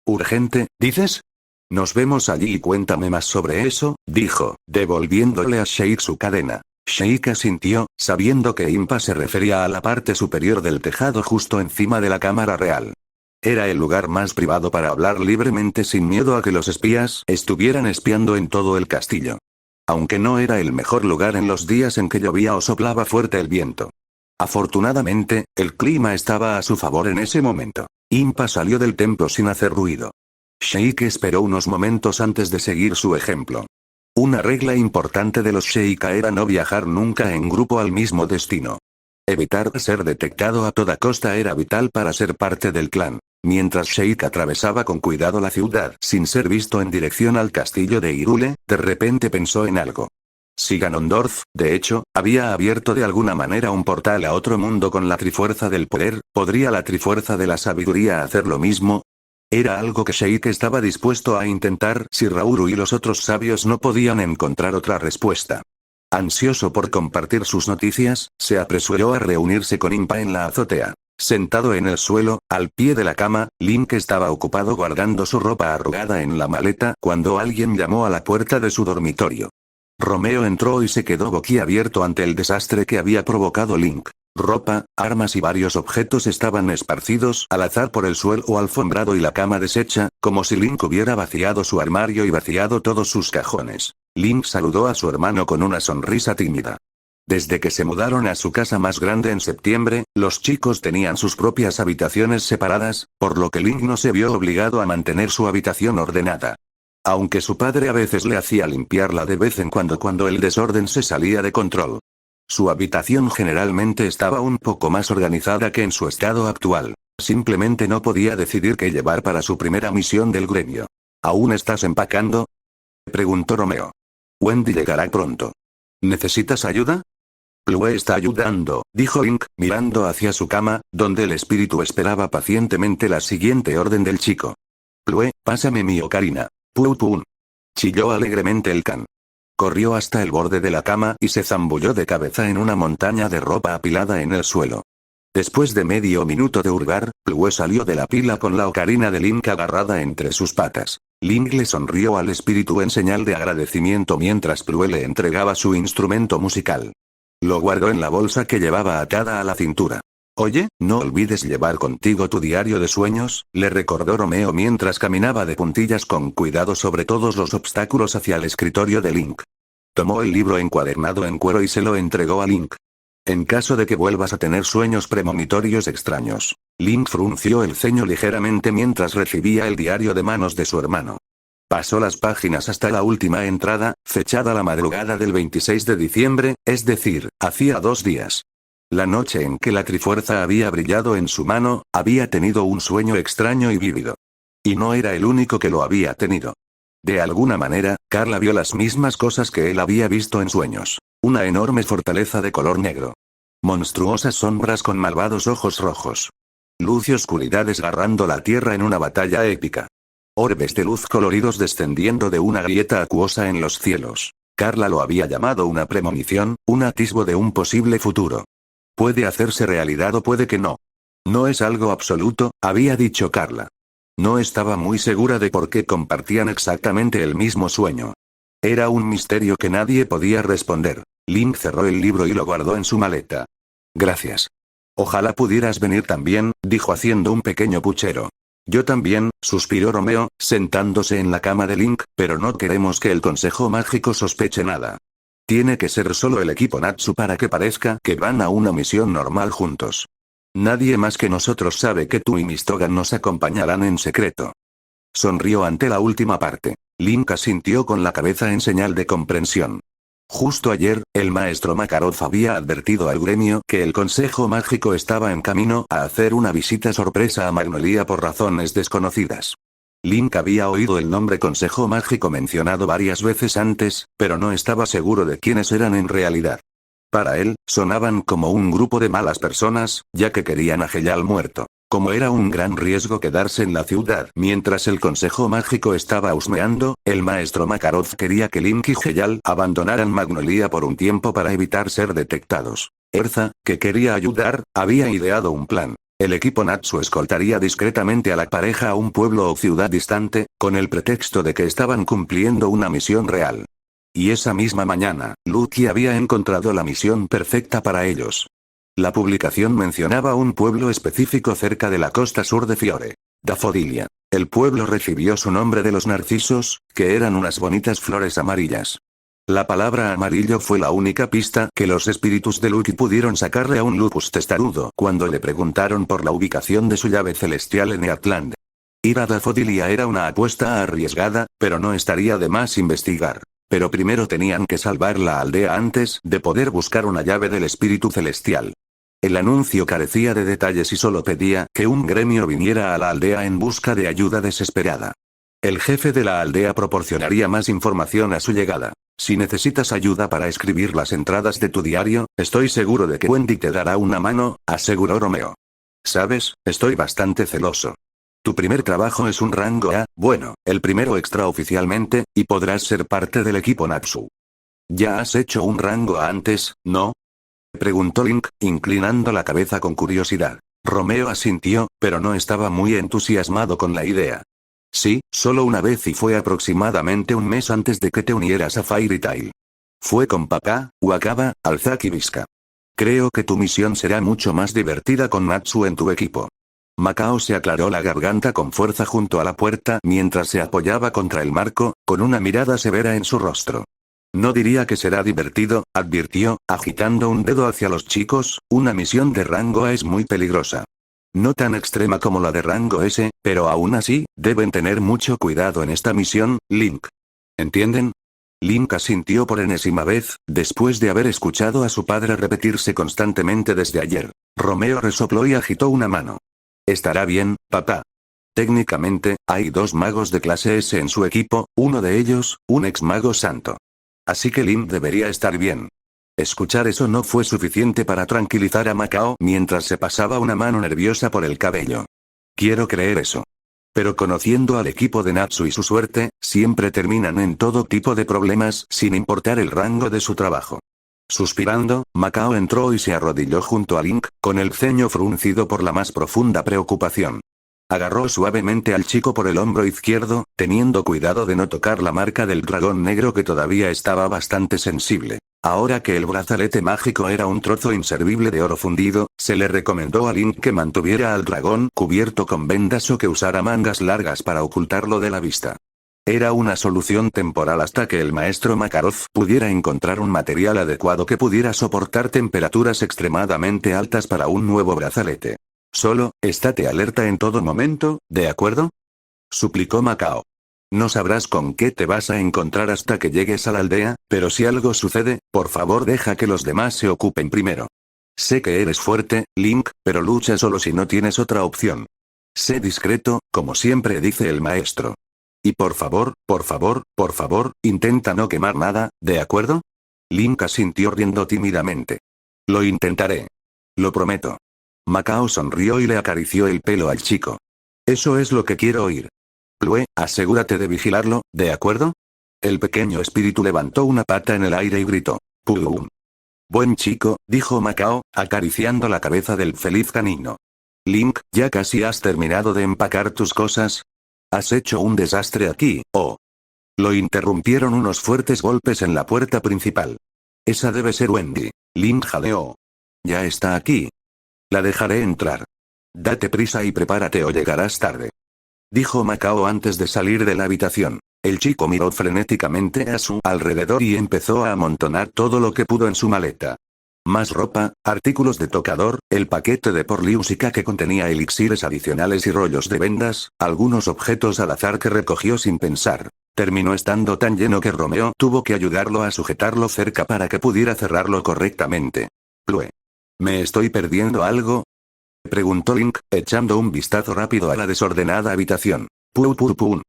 ¿Urgente, dices? Nos vemos allí y cuéntame más sobre eso, dijo, devolviéndole a Sheik su cadena. Sheik asintió, sabiendo que Impa se refería a la parte superior del tejado justo encima de la cámara real. Era el lugar más privado para hablar libremente sin miedo a que los espías estuvieran espiando en todo el castillo. Aunque no era el mejor lugar en los días en que llovía o soplaba fuerte el viento. Afortunadamente, el clima estaba a su favor en ese momento. Impa salió del templo sin hacer ruido. Sheik esperó unos momentos antes de seguir su ejemplo. Una regla importante de los Sheikah era no viajar nunca en grupo al mismo destino. Evitar ser detectado a toda costa era vital para ser parte del clan. Mientras Sheik atravesaba con cuidado la ciudad sin ser visto en dirección al castillo de Hyrule, de repente pensó en algo. Si Ganondorf, de hecho, había abierto de alguna manera un portal a otro mundo con la Trifuerza del Poder, ¿podría la Trifuerza de la Sabiduría hacer lo mismo? Era algo que Sheik estaba dispuesto a intentar si Rauru y los otros sabios no podían encontrar otra respuesta. Ansioso por compartir sus noticias, se apresuró a reunirse con Impa en la azotea. Sentado en el suelo, al pie de la cama, Link estaba ocupado guardando su ropa arrugada en la maleta cuando alguien llamó a la puerta de su dormitorio. Romeo entró y se quedó boquiabierto ante el desastre que había provocado Link. Ropa, armas y varios objetos estaban esparcidos al azar por el suelo o alfombrado y la cama deshecha, como si Link hubiera vaciado su armario y vaciado todos sus cajones. Link saludó a su hermano con una sonrisa tímida. Desde que se mudaron a su casa más grande en septiembre, los chicos tenían sus propias habitaciones separadas, por lo que Link no se vio obligado a mantener su habitación ordenada. Aunque su padre a veces le hacía limpiarla de vez en cuando el desorden se salía de control. Su habitación generalmente estaba un poco más organizada que en su estado actual. Simplemente no podía decidir qué llevar para su primera misión del gremio. ¿Aún estás empacando?, preguntó Romeo. Wendy llegará pronto. ¿Necesitas ayuda? Plue está ayudando, dijo Link, mirando hacia su cama, donde el espíritu esperaba pacientemente la siguiente orden del chico. Plue, pásame mi ocarina. Pum. Chilló alegremente el can. Corrió hasta el borde de la cama y se zambulló de cabeza en una montaña de ropa apilada en el suelo. Después de medio minuto de hurgar, Plue salió de la pila con la ocarina de Link agarrada entre sus patas. Link le sonrió al espíritu en señal de agradecimiento mientras Plue le entregaba su instrumento musical. Lo guardó en la bolsa que llevaba atada a la cintura. Oye, no olvides llevar contigo tu diario de sueños, le recordó Romeo mientras caminaba de puntillas con cuidado sobre todos los obstáculos hacia el escritorio de Link. Tomó el libro encuadernado en cuero y se lo entregó a Link. En caso de que vuelvas a tener sueños premonitorios extraños. Link frunció el ceño ligeramente mientras recibía el diario de manos de su hermano. Pasó las páginas hasta la última entrada, fechada la madrugada del 26 de diciembre, es decir, hacía 2 días. La noche en que la Trifuerza había brillado en su mano, había tenido un sueño extraño y vívido. Y no era el único que lo había tenido. De alguna manera, Carla vio las mismas cosas que él había visto en sueños. Una enorme fortaleza de color negro. Monstruosas sombras con malvados ojos rojos. Luz y oscuridad desgarrando la tierra en una batalla épica. Orbes de luz coloridos descendiendo de una grieta acuosa en los cielos. Carla lo había llamado una premonición, un atisbo de un posible futuro. Puede hacerse realidad o puede que no. No es algo absoluto, había dicho Carla. No estaba muy segura de por qué compartían exactamente el mismo sueño. Era un misterio que nadie podía responder. Link cerró el libro y lo guardó en su maleta. Gracias. Ojalá pudieras venir también, dijo haciendo un pequeño puchero. Yo también, suspiró Romeo, sentándose en la cama de Link, pero no queremos que el Consejo Mágico sospeche nada. Tiene que ser solo el equipo Natsu para que parezca que van a una misión normal juntos. Nadie más que nosotros sabe que tú y Mistogan nos acompañarán en secreto. Sonrió ante la última parte. Link asintió con la cabeza en señal de comprensión. Justo ayer, el maestro Makarov había advertido al gremio que el Consejo Mágico estaba en camino a hacer una visita sorpresa a Magnolia por razones desconocidas. Link había oído el nombre Consejo Mágico mencionado varias veces antes, pero no estaba seguro de quiénes eran en realidad. Para él, sonaban como un grupo de malas personas, ya que querían a Heyal muerto. Como era un gran riesgo quedarse en la ciudad mientras el consejo mágico estaba husmeando, el maestro Makarov quería que Link y Heyal abandonaran Magnolia por un tiempo para evitar ser detectados. Erza, que quería ayudar, había ideado un plan. El equipo Natsu escoltaría discretamente a la pareja a un pueblo o ciudad distante, con el pretexto de que estaban cumpliendo una misión real. Y esa misma mañana, Lucky había encontrado la misión perfecta para ellos. La publicación mencionaba un pueblo específico cerca de la costa sur de Fiore. Dafodilia. El pueblo recibió su nombre de los narcisos, que eran unas bonitas flores amarillas. La palabra amarillo fue la única pista que los espíritus de Lucky pudieron sacarle a un lupus testarudo cuando le preguntaron por la ubicación de su llave celestial en Eatland. Ir a Dafodilia era una apuesta arriesgada, pero no estaría de más investigar. Pero primero tenían que salvar la aldea antes de poder buscar una llave del espíritu celestial. El anuncio carecía de detalles y solo pedía que un gremio viniera a la aldea en busca de ayuda desesperada. El jefe de la aldea proporcionaría más información a su llegada. Si necesitas ayuda para escribir las entradas de tu diario, estoy seguro de que Wendy te dará una mano, aseguró Romeo. Sabes, estoy bastante celoso. Tu primer trabajo es un rango A, bueno, el primero extraoficialmente, y podrás ser parte del equipo Natsu. ¿Ya has hecho un rango A antes, no? Preguntó Link, inclinando la cabeza con curiosidad. Romeo asintió, pero no estaba muy entusiasmado con la idea. Sí, solo una vez y fue aproximadamente un mes antes de que te unieras a Fairy Tail. Fue con papá, Wakaba, Alzaki y Visca. Creo que tu misión será mucho más divertida con Natsu en tu equipo. Macao se aclaró la garganta con fuerza junto a la puerta mientras se apoyaba contra el marco, con una mirada severa en su rostro. No diría que será divertido, advirtió, agitando un dedo hacia los chicos, una misión de rango A es muy peligrosa. No tan extrema como la de rango S, pero aún así, deben tener mucho cuidado en esta misión, Link. ¿Entienden? Link asintió por enésima vez, después de haber escuchado a su padre repetirse constantemente desde ayer. Romeo resopló y agitó una mano. Estará bien, papá. Técnicamente, hay 2 magos de clase S en su equipo, uno de ellos, un ex mago santo. Así que Link debería estar bien. Escuchar eso no fue suficiente para tranquilizar a Macao mientras se pasaba una mano nerviosa por el cabello. Quiero creer eso. Pero conociendo al equipo de Natsu y su suerte, siempre terminan en todo tipo de problemas sin importar el rango de su trabajo. Suspirando, Macao entró y se arrodilló junto a Link, con el ceño fruncido por la más profunda preocupación. Agarró suavemente al chico por el hombro izquierdo, teniendo cuidado de no tocar la marca del dragón negro que todavía estaba bastante sensible. Ahora que el brazalete mágico era un trozo inservible de oro fundido, se le recomendó a Link que mantuviera al dragón cubierto con vendas o que usara mangas largas para ocultarlo de la vista. Era una solución temporal hasta que el maestro Makarov pudiera encontrar un material adecuado que pudiera soportar temperaturas extremadamente altas para un nuevo brazalete. Solo, estate alerta en todo momento, ¿de acuerdo? Suplicó Macao. No sabrás con qué te vas a encontrar hasta que llegues a la aldea, pero si algo sucede, por favor deja que los demás se ocupen primero. Sé que eres fuerte, Link, pero lucha solo si no tienes otra opción. Sé discreto, como siempre dice el maestro. Y por favor, intenta no quemar nada, ¿de acuerdo? Link asintió riendo tímidamente. Lo intentaré. Lo prometo. Macao sonrió y le acarició el pelo al chico. Eso es lo que quiero oír. Plue, asegúrate de vigilarlo, ¿de acuerdo? El pequeño espíritu levantó una pata en el aire y gritó. ¡Pum! Buen chico, dijo Macao, acariciando la cabeza del feliz canino. Link, ¿ya casi has terminado de empacar tus cosas? Has hecho un desastre aquí, oh. Lo interrumpieron unos fuertes golpes en la puerta principal. Esa debe ser Wendy. Link jadeó. Ya está aquí. La dejaré entrar. Date prisa y prepárate o llegarás tarde. Dijo Macao antes de salir de la habitación. El chico miró frenéticamente a su alrededor y empezó a amontonar todo lo que pudo en su maleta. Más ropa, artículos de tocador, el paquete de porliúsica que contenía elixires adicionales y rollos de vendas, algunos objetos al azar que recogió sin pensar. Terminó estando tan lleno que Romeo tuvo que ayudarlo a sujetarlo cerca para que pudiera cerrarlo correctamente. Plue. ¿Me estoy perdiendo algo? Preguntó Link, echando un vistazo rápido a la desordenada habitación. ¡Pum!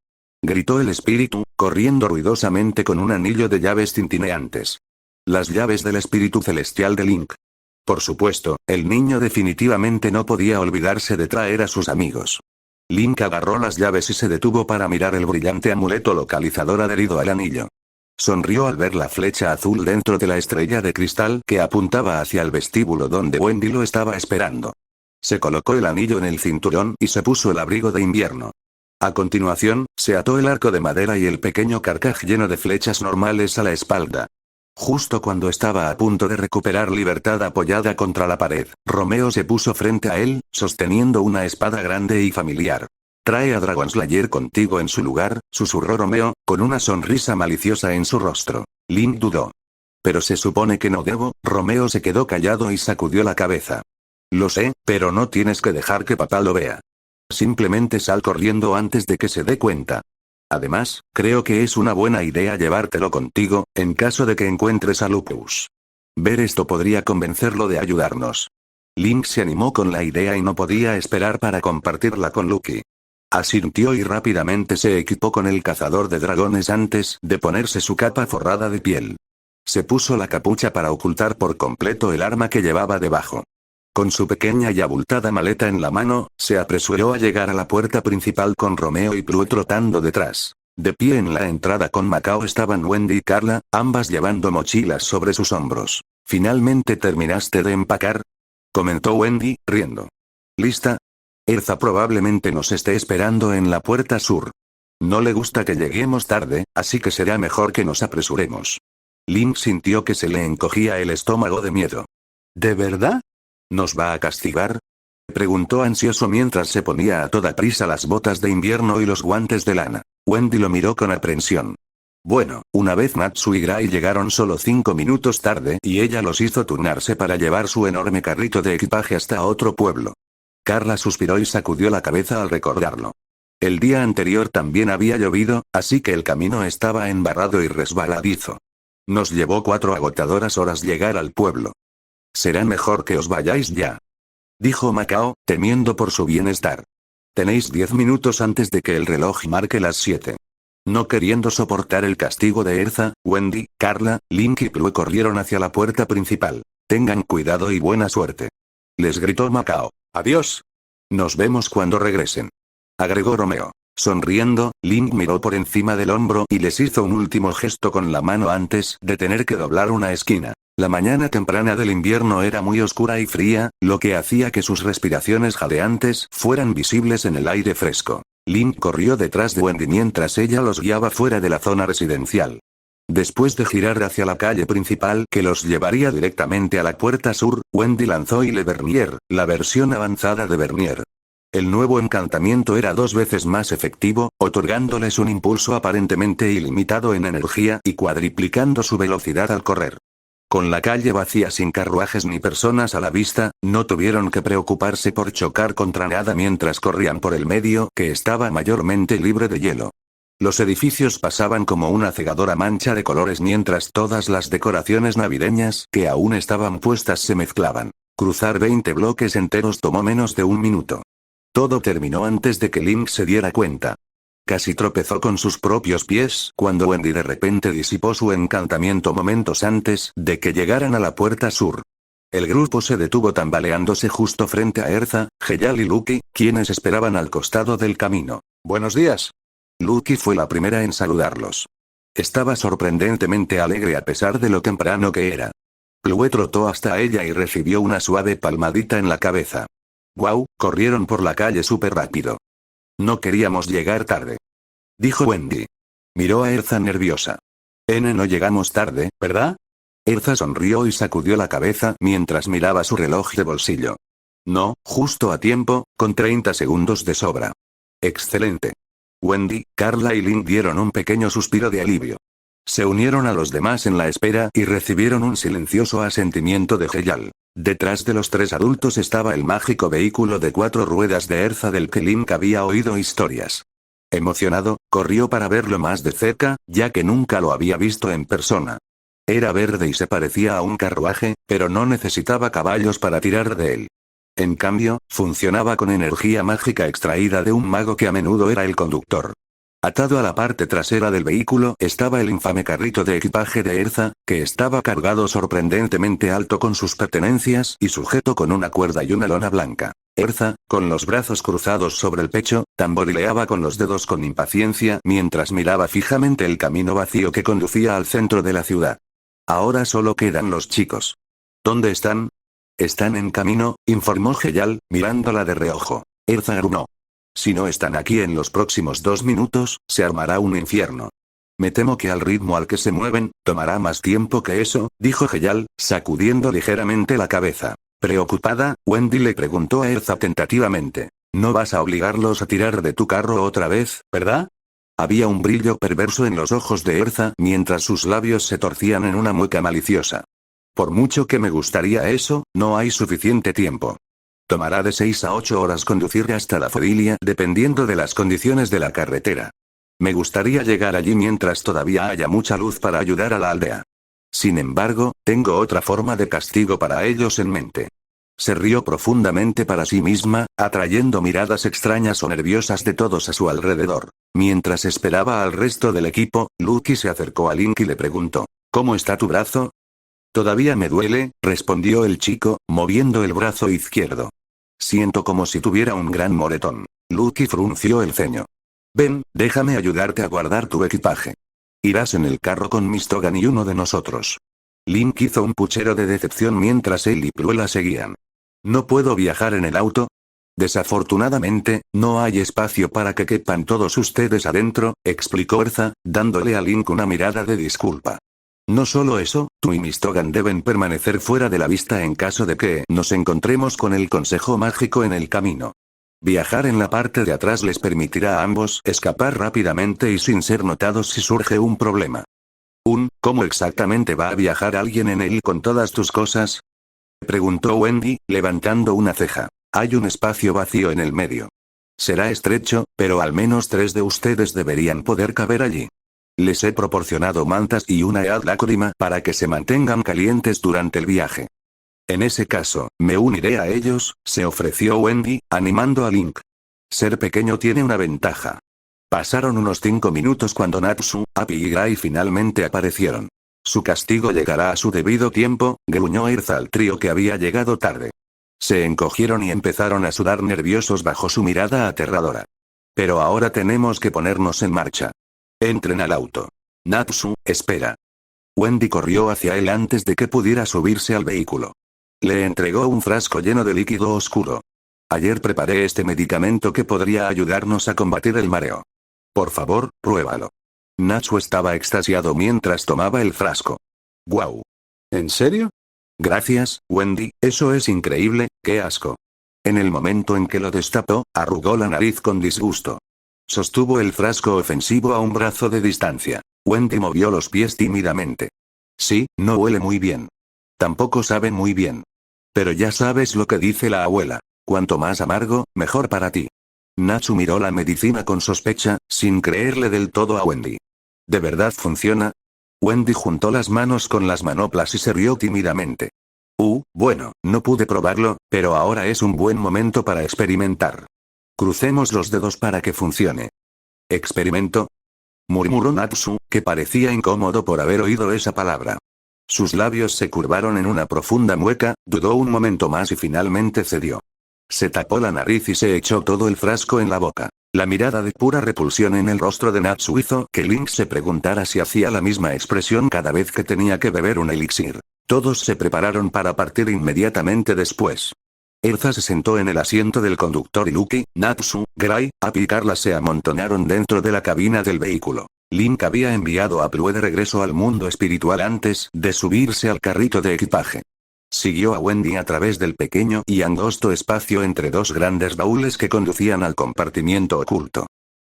Gritó el espíritu, corriendo ruidosamente con un anillo de llaves tintineantes. Las llaves del espíritu celestial de Link. Por supuesto, el niño definitivamente no podía olvidarse de traer a sus amigos. Link agarró las llaves y se detuvo para mirar el brillante amuleto localizador adherido al anillo. Sonrió al ver la flecha azul dentro de la estrella de cristal que apuntaba hacia el vestíbulo donde Wendy lo estaba esperando. Se colocó el anillo en el cinturón y se puso el abrigo de invierno. A continuación, se ató el arco de madera y el pequeño carcaj lleno de flechas normales a la espalda. Justo cuando estaba a punto de recuperar libertad apoyada contra la pared, Romeo se puso frente a él, sosteniendo una espada grande y familiar. «Trae a Dragon Slayer contigo en su lugar», susurró Romeo, con una sonrisa maliciosa en su rostro. Link dudó. «Pero se supone que no debo». Romeo se quedó callado y sacudió la cabeza. «Lo sé, pero no tienes que dejar que papá lo vea. Simplemente sal corriendo antes de que se dé cuenta. Además, creo que es una buena idea llevártelo contigo, en caso de que encuentres a Lupus. Ver esto podría convencerlo de ayudarnos». Link se animó con la idea y no podía esperar para compartirla con Lucky. Asintió y rápidamente se equipó con el cazador de dragones antes de ponerse su capa forrada de piel. Se puso la capucha para ocultar por completo el arma que llevaba debajo. Con su pequeña y abultada maleta en la mano, se apresuró a llegar a la puerta principal con Romeo y Blue trotando detrás. De pie en la entrada con Macao estaban Wendy y Carla, ambas llevando mochilas sobre sus hombros. «¿Finalmente terminaste de empacar?», comentó Wendy, riendo. «¿Lista? Erza probablemente nos esté esperando en la puerta sur. No le gusta que lleguemos tarde, así que será mejor que nos apresuremos». Link sintió que se le encogía el estómago de miedo. «¿De verdad? ¿Nos va a castigar?», preguntó ansioso mientras se ponía a toda prisa las botas de invierno y los guantes de lana. Wendy lo miró con aprensión. Bueno, una vez Natsu y Gray llegaron solo 5 minutos tarde y ella los hizo turnarse para llevar su enorme carrito de equipaje hasta otro pueblo. Carla suspiró y sacudió la cabeza al recordarlo. El día anterior también había llovido, así que el camino estaba embarrado y resbaladizo. Nos llevó 4 agotadoras horas llegar al pueblo. «Será mejor que os vayáis ya», dijo Macao, temiendo por su bienestar. «Tenéis 10 minutos antes de que el reloj marque las 7. No queriendo soportar el castigo de Erza, Wendy, Carla, Link y Blue corrieron hacia la puerta principal. «Tengan cuidado y buena suerte», les gritó Macao. «Adiós. Nos vemos cuando regresen», agregó Romeo. Sonriendo, Link miró por encima del hombro y les hizo un último gesto con la mano antes de tener que doblar una esquina. La mañana temprana del invierno era muy oscura y fría, lo que hacía que sus respiraciones jadeantes fueran visibles en el aire fresco. Link corrió detrás de Wendy mientras ella los guiaba fuera de la zona residencial. Después de girar hacia la calle principal que los llevaría directamente a la puerta sur, Wendy lanzó Ile Vernier, la versión avanzada de Vernier. El nuevo encantamiento era 2 veces más efectivo, otorgándoles un impulso aparentemente ilimitado en energía y cuadriplicando su velocidad al correr. Con la calle vacía sin carruajes ni personas a la vista, no tuvieron que preocuparse por chocar contra nada mientras corrían por el medio que estaba mayormente libre de hielo. Los edificios pasaban como una cegadora mancha de colores mientras todas las decoraciones navideñas que aún estaban puestas se mezclaban. Cruzar 20 bloques enteros tomó menos de 1 minuto. Todo terminó antes de que Link se diera cuenta. Casi tropezó con sus propios pies cuando Wendy de repente disipó su encantamiento momentos antes de que llegaran a la puerta sur. El grupo se detuvo tambaleándose justo frente a Erza, Heyal y Lucky, quienes esperaban al costado del camino. «Buenos días». Lucky fue la primera en saludarlos. Estaba sorprendentemente alegre a pesar de lo temprano que era. Blue trotó hasta ella y recibió una suave palmadita en la cabeza. «Guau», corrieron por la calle súper rápido. «No queríamos llegar tarde», dijo Wendy. Miró a Erza nerviosa. «No llegamos tarde, ¿verdad?». Erza sonrió y sacudió la cabeza mientras miraba su reloj de bolsillo. «No, justo a tiempo, con 30 segundos de sobra». «Excelente». Wendy, Carla y Link dieron un pequeño suspiro de alivio. Se unieron a los demás en la espera y recibieron un silencioso asentimiento de Heyal. Detrás de los 3 adultos estaba el mágico vehículo de 4 ruedas de Erza del que Link había oído historias. Emocionado, corrió para verlo más de cerca, ya que nunca lo había visto en persona. Era verde y se parecía a un carruaje, pero no necesitaba caballos para tirar de él. En cambio, funcionaba con energía mágica extraída de un mago que a menudo era el conductor. Atado a la parte trasera del vehículo estaba el infame carrito de equipaje de Erza, que estaba cargado sorprendentemente alto con sus pertenencias y sujeto con una cuerda y una lona blanca. Erza, con los brazos cruzados sobre el pecho, tamborileaba con los dedos con impaciencia mientras miraba fijamente el camino vacío que conducía al centro de la ciudad. Ahora solo quedan los chicos. ¿Dónde están? Están en camino, informó Heyal, mirándola de reojo. Erza gruñó. Si no están aquí en los próximos 2 minutos, se armará un infierno. Me temo que al ritmo al que se mueven, tomará más tiempo que eso, dijo Heyal, sacudiendo ligeramente la cabeza. Preocupada, Wendy le preguntó a Erza tentativamente. No vas a obligarlos a tirar de tu carro otra vez, ¿verdad? Había un brillo perverso en los ojos de Erza mientras sus labios se torcían en una mueca maliciosa. Por mucho que me gustaría eso, no hay suficiente tiempo. Tomará de 6 a 8 horas conducir hasta la Fodilia dependiendo de las condiciones de la carretera. Me gustaría llegar allí mientras todavía haya mucha luz para ayudar a la aldea. Sin embargo, tengo otra forma de castigo para ellos en mente. Se rió profundamente para sí misma, atrayendo miradas extrañas o nerviosas de todos a su alrededor. Mientras esperaba al resto del equipo, Lucky se acercó a Link y le preguntó, ¿cómo está tu brazo? Todavía me duele, respondió el chico, moviendo el brazo izquierdo. Siento como si tuviera un gran moretón. Lucky frunció el ceño. Ven, déjame ayudarte a guardar tu equipaje. Irás en el carro con Miss Togan y uno de nosotros. Link hizo un puchero de decepción mientras él y Plue la seguían. ¿No puedo viajar en el auto? Desafortunadamente, no hay espacio para que quepan todos ustedes adentro, explicó Erza, dándole a Link una mirada de disculpa. No solo eso, tú y Miss Togan deben permanecer fuera de la vista en caso de que nos encontremos con el consejo mágico en el camino. Viajar en la parte de atrás les permitirá a ambos escapar rápidamente y sin ser notados si surge un problema. ¿Cómo exactamente va a viajar alguien en él con todas tus cosas? Preguntó Wendy, levantando una ceja. Hay un espacio vacío en el medio. Será estrecho, pero al menos 3 de ustedes deberían poder caber allí. Les he proporcionado mantas y una lágrima para que se mantengan calientes durante el viaje. En ese caso, me uniré a ellos, se ofreció Wendy, animando a Link. Ser pequeño tiene una ventaja. Pasaron unos 5 minutos cuando Natsu, Api y Gray finalmente aparecieron. Su castigo llegará a su debido tiempo, gruñó Erza al trío que había llegado tarde. Se encogieron y empezaron a sudar nerviosos bajo su mirada aterradora. Pero ahora tenemos que ponernos en marcha. Entren al auto. Natsu, espera. Wendy corrió hacia él antes de que pudiera subirse al vehículo. Le entregó un frasco lleno de líquido oscuro. Ayer preparé este medicamento que podría ayudarnos a combatir el mareo. Por favor, pruébalo. Natsu estaba extasiado mientras tomaba el frasco. ¡Guau! ¿En serio? Gracias, Wendy, eso es increíble, qué asco. En el momento en que lo destapó, arrugó la nariz con disgusto. Sostuvo el frasco ofensivo a un brazo de distancia. Wendy movió los pies tímidamente. Sí, no huele muy bien. Tampoco sabe muy bien. Pero ya sabes lo que dice la abuela. Cuanto más amargo, mejor para ti. Natsu miró la medicina con sospecha, sin creerle del todo a Wendy. ¿De verdad funciona? Wendy juntó las manos con las manoplas y se rió tímidamente. Bueno, no pude probarlo, pero ahora es un buen momento para experimentar. Crucemos los dedos para que funcione. ¿Experimento? Murmuró Natsu, que parecía incómodo por haber oído esa palabra. Sus labios se curvaron en una profunda mueca, dudó un momento más y finalmente cedió. Se tapó la nariz y se echó todo el frasco en la boca. La mirada de pura repulsión en el rostro de Natsu hizo que Link se preguntara si hacía la misma expresión cada vez que tenía que beber un elixir. Todos se prepararon para partir inmediatamente después. Erza se sentó en el asiento del conductor y Lucky, Natsu, Gray, Api y Carla se amontonaron dentro de la cabina del vehículo. Link había enviado a Plue de regreso al mundo espiritual antes de subirse al carrito de equipaje. Siguió a Wendy a través del pequeño y angosto espacio entre 2 grandes baúles que conducían al compartimiento oculto.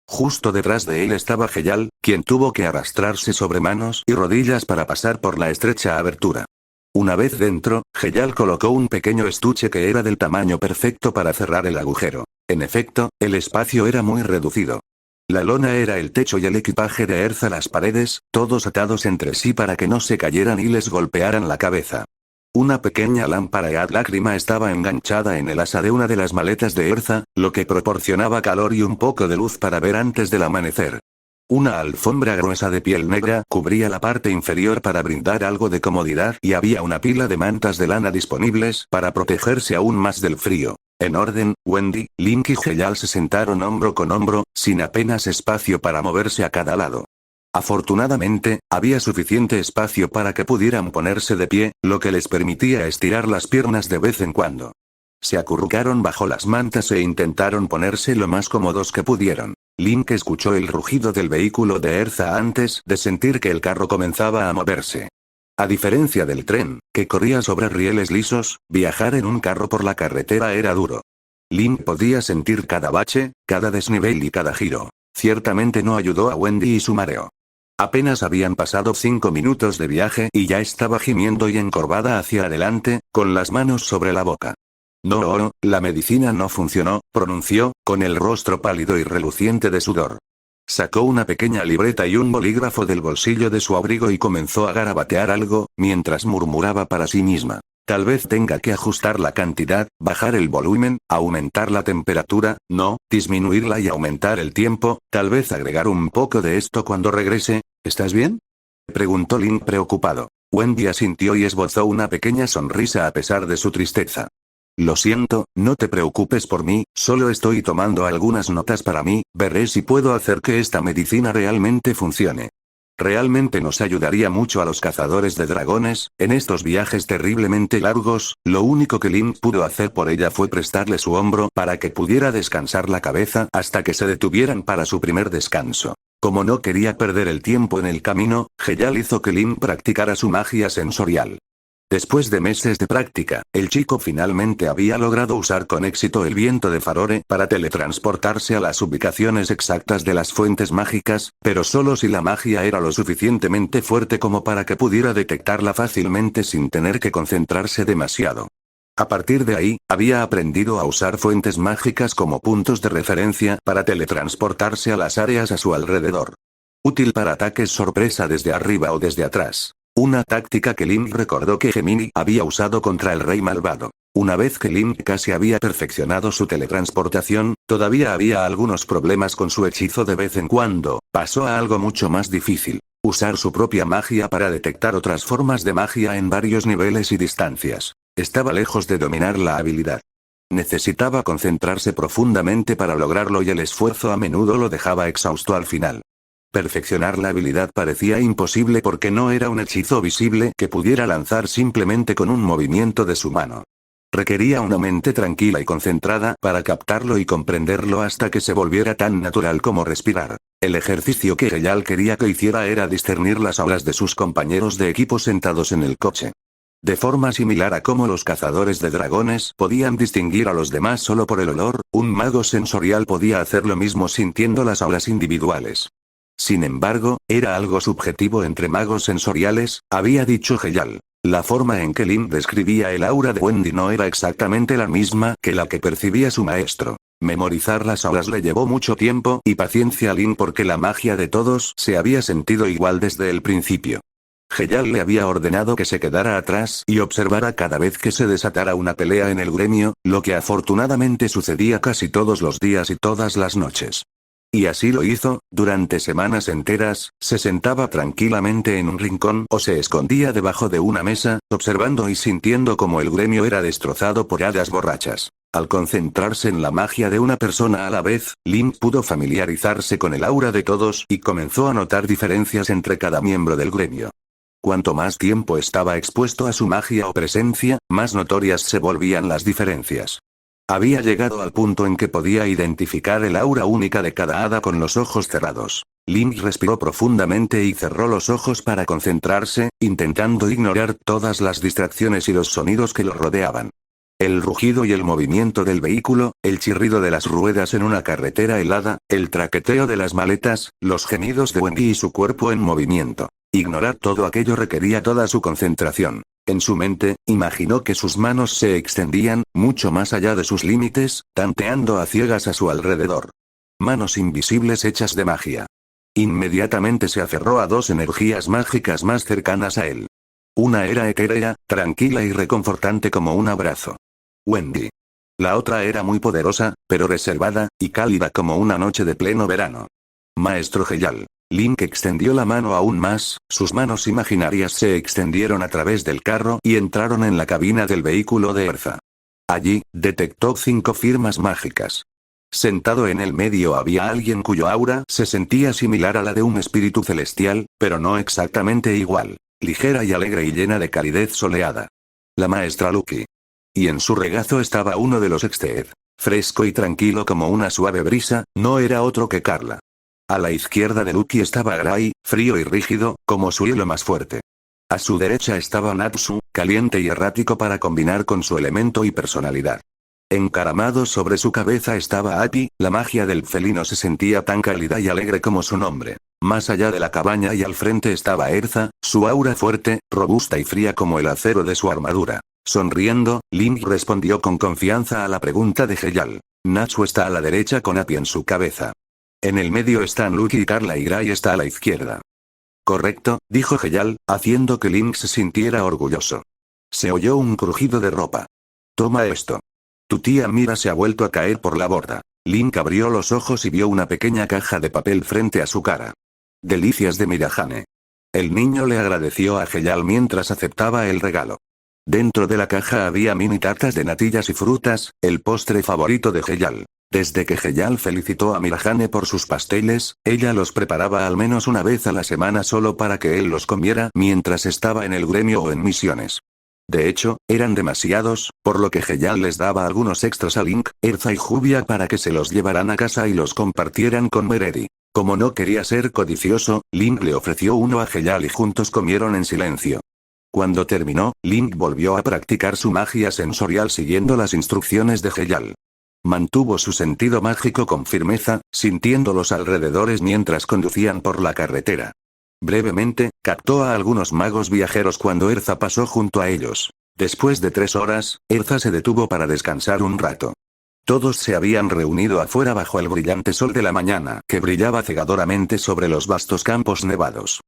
Justo detrás de él estaba Heyal, quien tuvo que arrastrarse sobre manos y rodillas para pasar por la estrecha abertura. Una vez dentro, Heyal colocó un pequeño estuche que era del tamaño perfecto para cerrar el agujero. En efecto, el espacio era muy reducido. La lona era el techo y el equipaje de Erza las paredes, todos atados entre sí para que no se cayeran y les golpearan la cabeza. Una pequeña lámpara lágrima estaba enganchada en el asa de una de las maletas de Erza, lo que proporcionaba calor y un poco de luz para ver antes del amanecer. Una alfombra gruesa de piel negra cubría la parte inferior para brindar algo de comodidad y había una pila de mantas de lana disponibles para protegerse aún más del frío. En orden, Wendy, Link y Heyal se sentaron hombro con hombro, sin apenas espacio para moverse a cada lado. Afortunadamente, había suficiente espacio para que pudieran ponerse de pie, lo que les permitía estirar las piernas de vez en cuando. Se acurrucaron bajo las mantas e intentaron ponerse lo más cómodos que pudieron. Link escuchó el rugido del vehículo de Erza antes de sentir que el carro comenzaba a moverse. A diferencia del tren, que corría sobre rieles lisos, viajar en un carro por la carretera era duro. Link podía sentir cada bache, cada desnivel y cada giro. Ciertamente no ayudó a Wendy y su mareo. Apenas habían pasado 5 minutos de viaje y ya estaba gimiendo y encorvada hacia adelante, con las manos sobre la boca. No, la medicina no funcionó, pronunció, con el rostro pálido y reluciente de sudor. Sacó una pequeña libreta y un bolígrafo del bolsillo de su abrigo y comenzó a garabatear algo, mientras murmuraba para sí misma. Tal vez tenga que ajustar la cantidad, bajar el volumen, aumentar la temperatura, no, disminuirla y aumentar el tiempo, tal vez agregar un poco de esto cuando regrese. ¿Estás bien?, preguntó Link preocupado. Wendy asintió y esbozó una pequeña sonrisa a pesar de su tristeza. Lo siento, no te preocupes por mí, solo estoy tomando algunas notas para mí, veré si puedo hacer que esta medicina realmente funcione. Realmente nos ayudaría mucho a los cazadores de dragones, en estos viajes terriblemente largos. Lo único que Link pudo hacer por ella fue prestarle su hombro para que pudiera descansar la cabeza hasta que se detuvieran para su primer descanso. Como no quería perder el tiempo en el camino, Heyal hizo que Link practicara su magia sensorial. Después de meses de práctica, el chico finalmente había logrado usar con éxito el viento de Farore para teletransportarse a las ubicaciones exactas de las fuentes mágicas, pero solo si la magia era lo suficientemente fuerte como para que pudiera detectarla fácilmente sin tener que concentrarse demasiado. A partir de ahí, había aprendido a usar fuentes mágicas como puntos de referencia para teletransportarse a las áreas a su alrededor. Útil para ataques sorpresa desde arriba o desde atrás. Una táctica que Link recordó que Gemini había usado contra el rey malvado. Una vez que Link casi había perfeccionado su teletransportación, todavía había algunos problemas con su hechizo de vez en cuando. Pasó a algo mucho más difícil. Usar su propia magia para detectar otras formas de magia en varios niveles y distancias. Estaba lejos de dominar la habilidad. Necesitaba concentrarse profundamente para lograrlo y el esfuerzo a menudo lo dejaba exhausto al final. Perfeccionar la habilidad parecía imposible porque no era un hechizo visible que pudiera lanzar simplemente con un movimiento de su mano. Requería una mente tranquila y concentrada para captarlo y comprenderlo hasta que se volviera tan natural como respirar. El ejercicio que Heyal quería que hiciera era discernir las auras de sus compañeros de equipo sentados en el coche. De forma similar a cómo los cazadores de dragones podían distinguir a los demás solo por el olor, un mago sensorial podía hacer lo mismo sintiendo las auras individuales. Sin embargo, era algo subjetivo entre magos sensoriales, había dicho Heyal. La forma en que Link describía el aura de Wendy no era exactamente la misma que la que percibía su maestro. Memorizar las auras le llevó mucho tiempo y paciencia a Link porque la magia de todos se había sentido igual desde el principio. Heyal le había ordenado que se quedara atrás y observara cada vez que se desatara una pelea en el gremio, lo que afortunadamente sucedía casi todos los días y todas las noches. Y así lo hizo, durante semanas enteras, se sentaba tranquilamente en un rincón o se escondía debajo de una mesa, observando y sintiendo cómo el gremio era destrozado por hadas borrachas. Al concentrarse en la magia de una persona a la vez, Link pudo familiarizarse con el aura de todos y comenzó a notar diferencias entre cada miembro del gremio. Cuanto más tiempo estaba expuesto a su magia o presencia, más notorias se volvían las diferencias. Había llegado al punto en que podía identificar el aura única de cada hada con los ojos cerrados. Link respiró profundamente y cerró los ojos para concentrarse, intentando ignorar todas las distracciones y los sonidos que lo rodeaban. El rugido y el movimiento del vehículo, el chirrido de las ruedas en una carretera helada, el traqueteo de las maletas, los gemidos de Wendy y su cuerpo en movimiento. Ignorar todo aquello requería toda su concentración. En su mente, imaginó que sus manos se extendían, mucho más allá de sus límites, tanteando a ciegas a su alrededor. Manos invisibles hechas de magia. Inmediatamente se aferró a dos energías mágicas más cercanas a él. Una era etérea, tranquila y reconfortante como un abrazo. Wendy. La otra era muy poderosa, pero reservada, y cálida como una noche de pleno verano. Maestro Heyal. Link extendió la mano aún más, sus manos imaginarias se extendieron a través del carro y entraron en la cabina del vehículo de Erza. Allí, detectó 5 firmas mágicas. Sentado en el medio había alguien cuyo aura se sentía similar a la de un espíritu celestial, pero no exactamente igual, ligera y alegre y llena de calidez soleada. La maestra Lucky. Y en su regazo estaba uno de los Exteed. Fresco y tranquilo como una suave brisa, no era otro que Carla. A la izquierda de Lucky estaba Gray, frío y rígido, como su hielo más fuerte. A su derecha estaba Natsu, caliente y errático para combinar con su elemento y personalidad. Encaramado sobre su cabeza estaba Api, la magia del felino se sentía tan cálida y alegre como su nombre. Más allá de la cabaña y al frente estaba Erza, su aura fuerte, robusta y fría como el acero de su armadura. Sonriendo, Link respondió con confianza a la pregunta de Heyal. Natsu está a la derecha con Api en su cabeza. En el medio están Lucky y Carla y Gray está a la izquierda. Correcto, dijo Heyal, haciendo que Link se sintiera orgulloso. Se oyó un crujido de ropa. Toma esto. Tu tía Mira se ha vuelto a caer por la borda. Link abrió los ojos y vio una pequeña caja de papel frente a su cara. Delicias de Mirahane. El niño le agradeció a Heyal mientras aceptaba el regalo. Dentro de la caja había mini tartas de natillas y frutas, el postre favorito de Heyal. Desde que Heyal felicitó a Mirahane por sus pasteles, ella los preparaba al menos una vez a la semana solo para que él los comiera mientras estaba en el gremio o en misiones. De hecho, eran demasiados, por lo que Heyal les daba algunos extras a Link, Erza y Jubia para que se los llevaran a casa y los compartieran con Meredi. Como no quería ser codicioso, Link le ofreció uno a Heyal y juntos comieron en silencio. Cuando terminó, Link volvió a practicar su magia sensorial siguiendo las instrucciones de Heyal. Mantuvo su sentido mágico con firmeza, sintiendo los alrededores mientras conducían por la carretera. Brevemente, captó a algunos magos viajeros cuando Erza pasó junto a ellos. Después de 3 horas, Erza se detuvo para descansar un rato. Todos se habían reunido afuera bajo el brillante sol de la mañana que brillaba cegadoramente sobre los vastos campos nevados.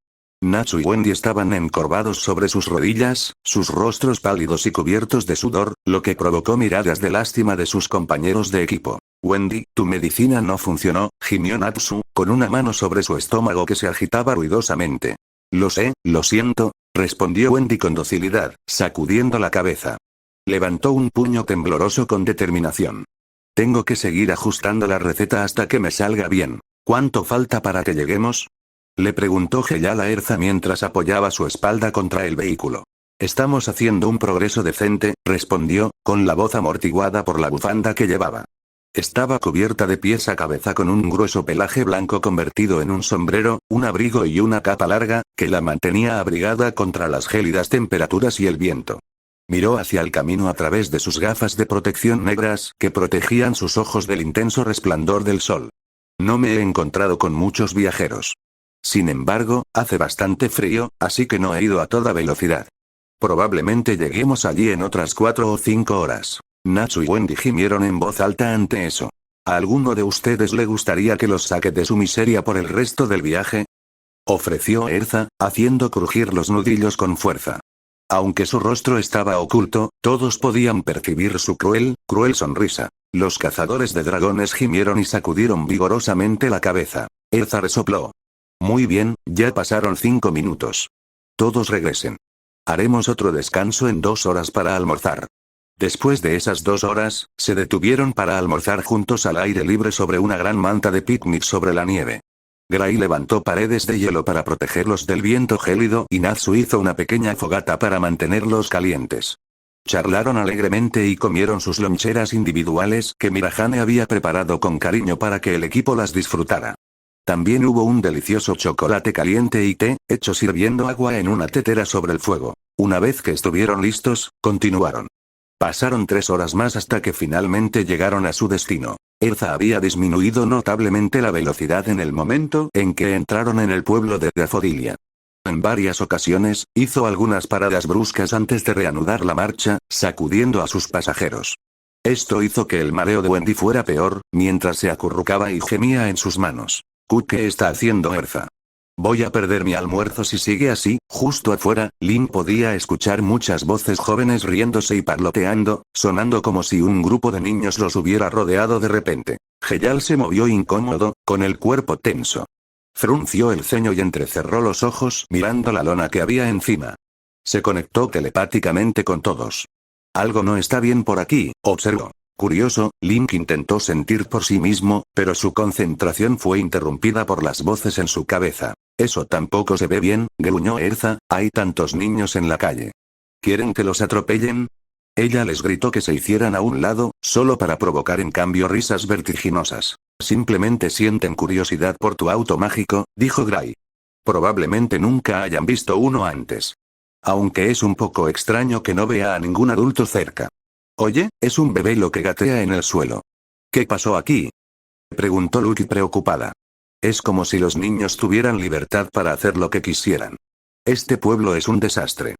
Natsu y Wendy estaban encorvados sobre sus rodillas, sus rostros pálidos y cubiertos de sudor, lo que provocó miradas de lástima de sus compañeros de equipo. Wendy, tu medicina no funcionó, gimió Natsu, con una mano sobre su estómago que se agitaba ruidosamente. Lo sé, lo siento, respondió Wendy con docilidad, sacudiendo la cabeza. Levantó un puño tembloroso con determinación. Tengo que seguir ajustando la receta hasta que me salga bien. ¿Cuánto falta para que lleguemos? Le preguntó Heyal a Erza mientras apoyaba su espalda contra el vehículo. Estamos haciendo un progreso decente, respondió, con la voz amortiguada por la bufanda que llevaba. Estaba cubierta de pies a cabeza con un grueso pelaje blanco convertido en un sombrero, un abrigo y una capa larga, que la mantenía abrigada contra las gélidas temperaturas y el viento. Miró hacia el camino a través de sus gafas de protección negras que protegían sus ojos del intenso resplandor del sol. No me he encontrado con muchos viajeros. Sin embargo, hace bastante frío, así que no he ido a toda velocidad. Probablemente lleguemos allí en otras 4 o 5 horas. Natsu y Wendy gimieron en voz alta ante eso. ¿A alguno de ustedes le gustaría que los saque de su miseria por el resto del viaje? Ofreció Erza, haciendo crujir los nudillos con fuerza. Aunque su rostro estaba oculto, todos podían percibir su cruel sonrisa. Los cazadores de dragones gimieron y sacudieron vigorosamente la cabeza. Erza resopló. Muy bien, ya pasaron 5 minutos. Todos regresen. Haremos otro descanso en 2 horas para almorzar. Después de esas 2 horas, se detuvieron para almorzar juntos al aire libre sobre una gran manta de picnic sobre la nieve. Gray levantó paredes de hielo para protegerlos del viento gélido y Natsu hizo una pequeña fogata para mantenerlos calientes. Charlaron alegremente y comieron sus loncheras individuales que Mirahane había preparado con cariño para que el equipo las disfrutara. También hubo un delicioso chocolate caliente y té, hecho sirviendo agua en una tetera sobre el fuego. Una vez que estuvieron listos, continuaron. Pasaron 3 horas más hasta que finalmente llegaron a su destino. Erza había disminuido notablemente la velocidad en el momento en que entraron en el pueblo de Dafodilia. En varias ocasiones, hizo algunas paradas bruscas antes de reanudar la marcha, sacudiendo a sus pasajeros. Esto hizo que el mareo de Wendy fuera peor, mientras se acurrucaba y gemía en sus manos. ¿Qué está haciendo Erza? Voy a perder mi almuerzo si sigue así. Justo afuera, Link podía escuchar muchas voces jóvenes riéndose y parloteando, sonando como si un grupo de niños los hubiera rodeado de repente. Heyal se movió incómodo, con el cuerpo tenso. Frunció el ceño y entrecerró los ojos mirando la lona que había encima. Se conectó telepáticamente con todos. Algo no está bien por aquí, observó. Curioso, Link intentó sentir por sí mismo, pero su concentración fue interrumpida por las voces en su cabeza. Eso tampoco se ve bien, gruñó Erza, hay tantos niños en la calle. ¿Quieren que los atropellen? Ella les gritó que se hicieran a un lado, solo para provocar en cambio risas vertiginosas. Simplemente sienten curiosidad por tu auto mágico, dijo Gray. Probablemente nunca hayan visto uno antes. Aunque es un poco extraño que no vea a ningún adulto cerca. Oye, es un bebé lo que gatea en el suelo. ¿Qué pasó aquí? Preguntó Lucky preocupada. Es como si los niños tuvieran libertad para hacer lo que quisieran. Este pueblo es un desastre.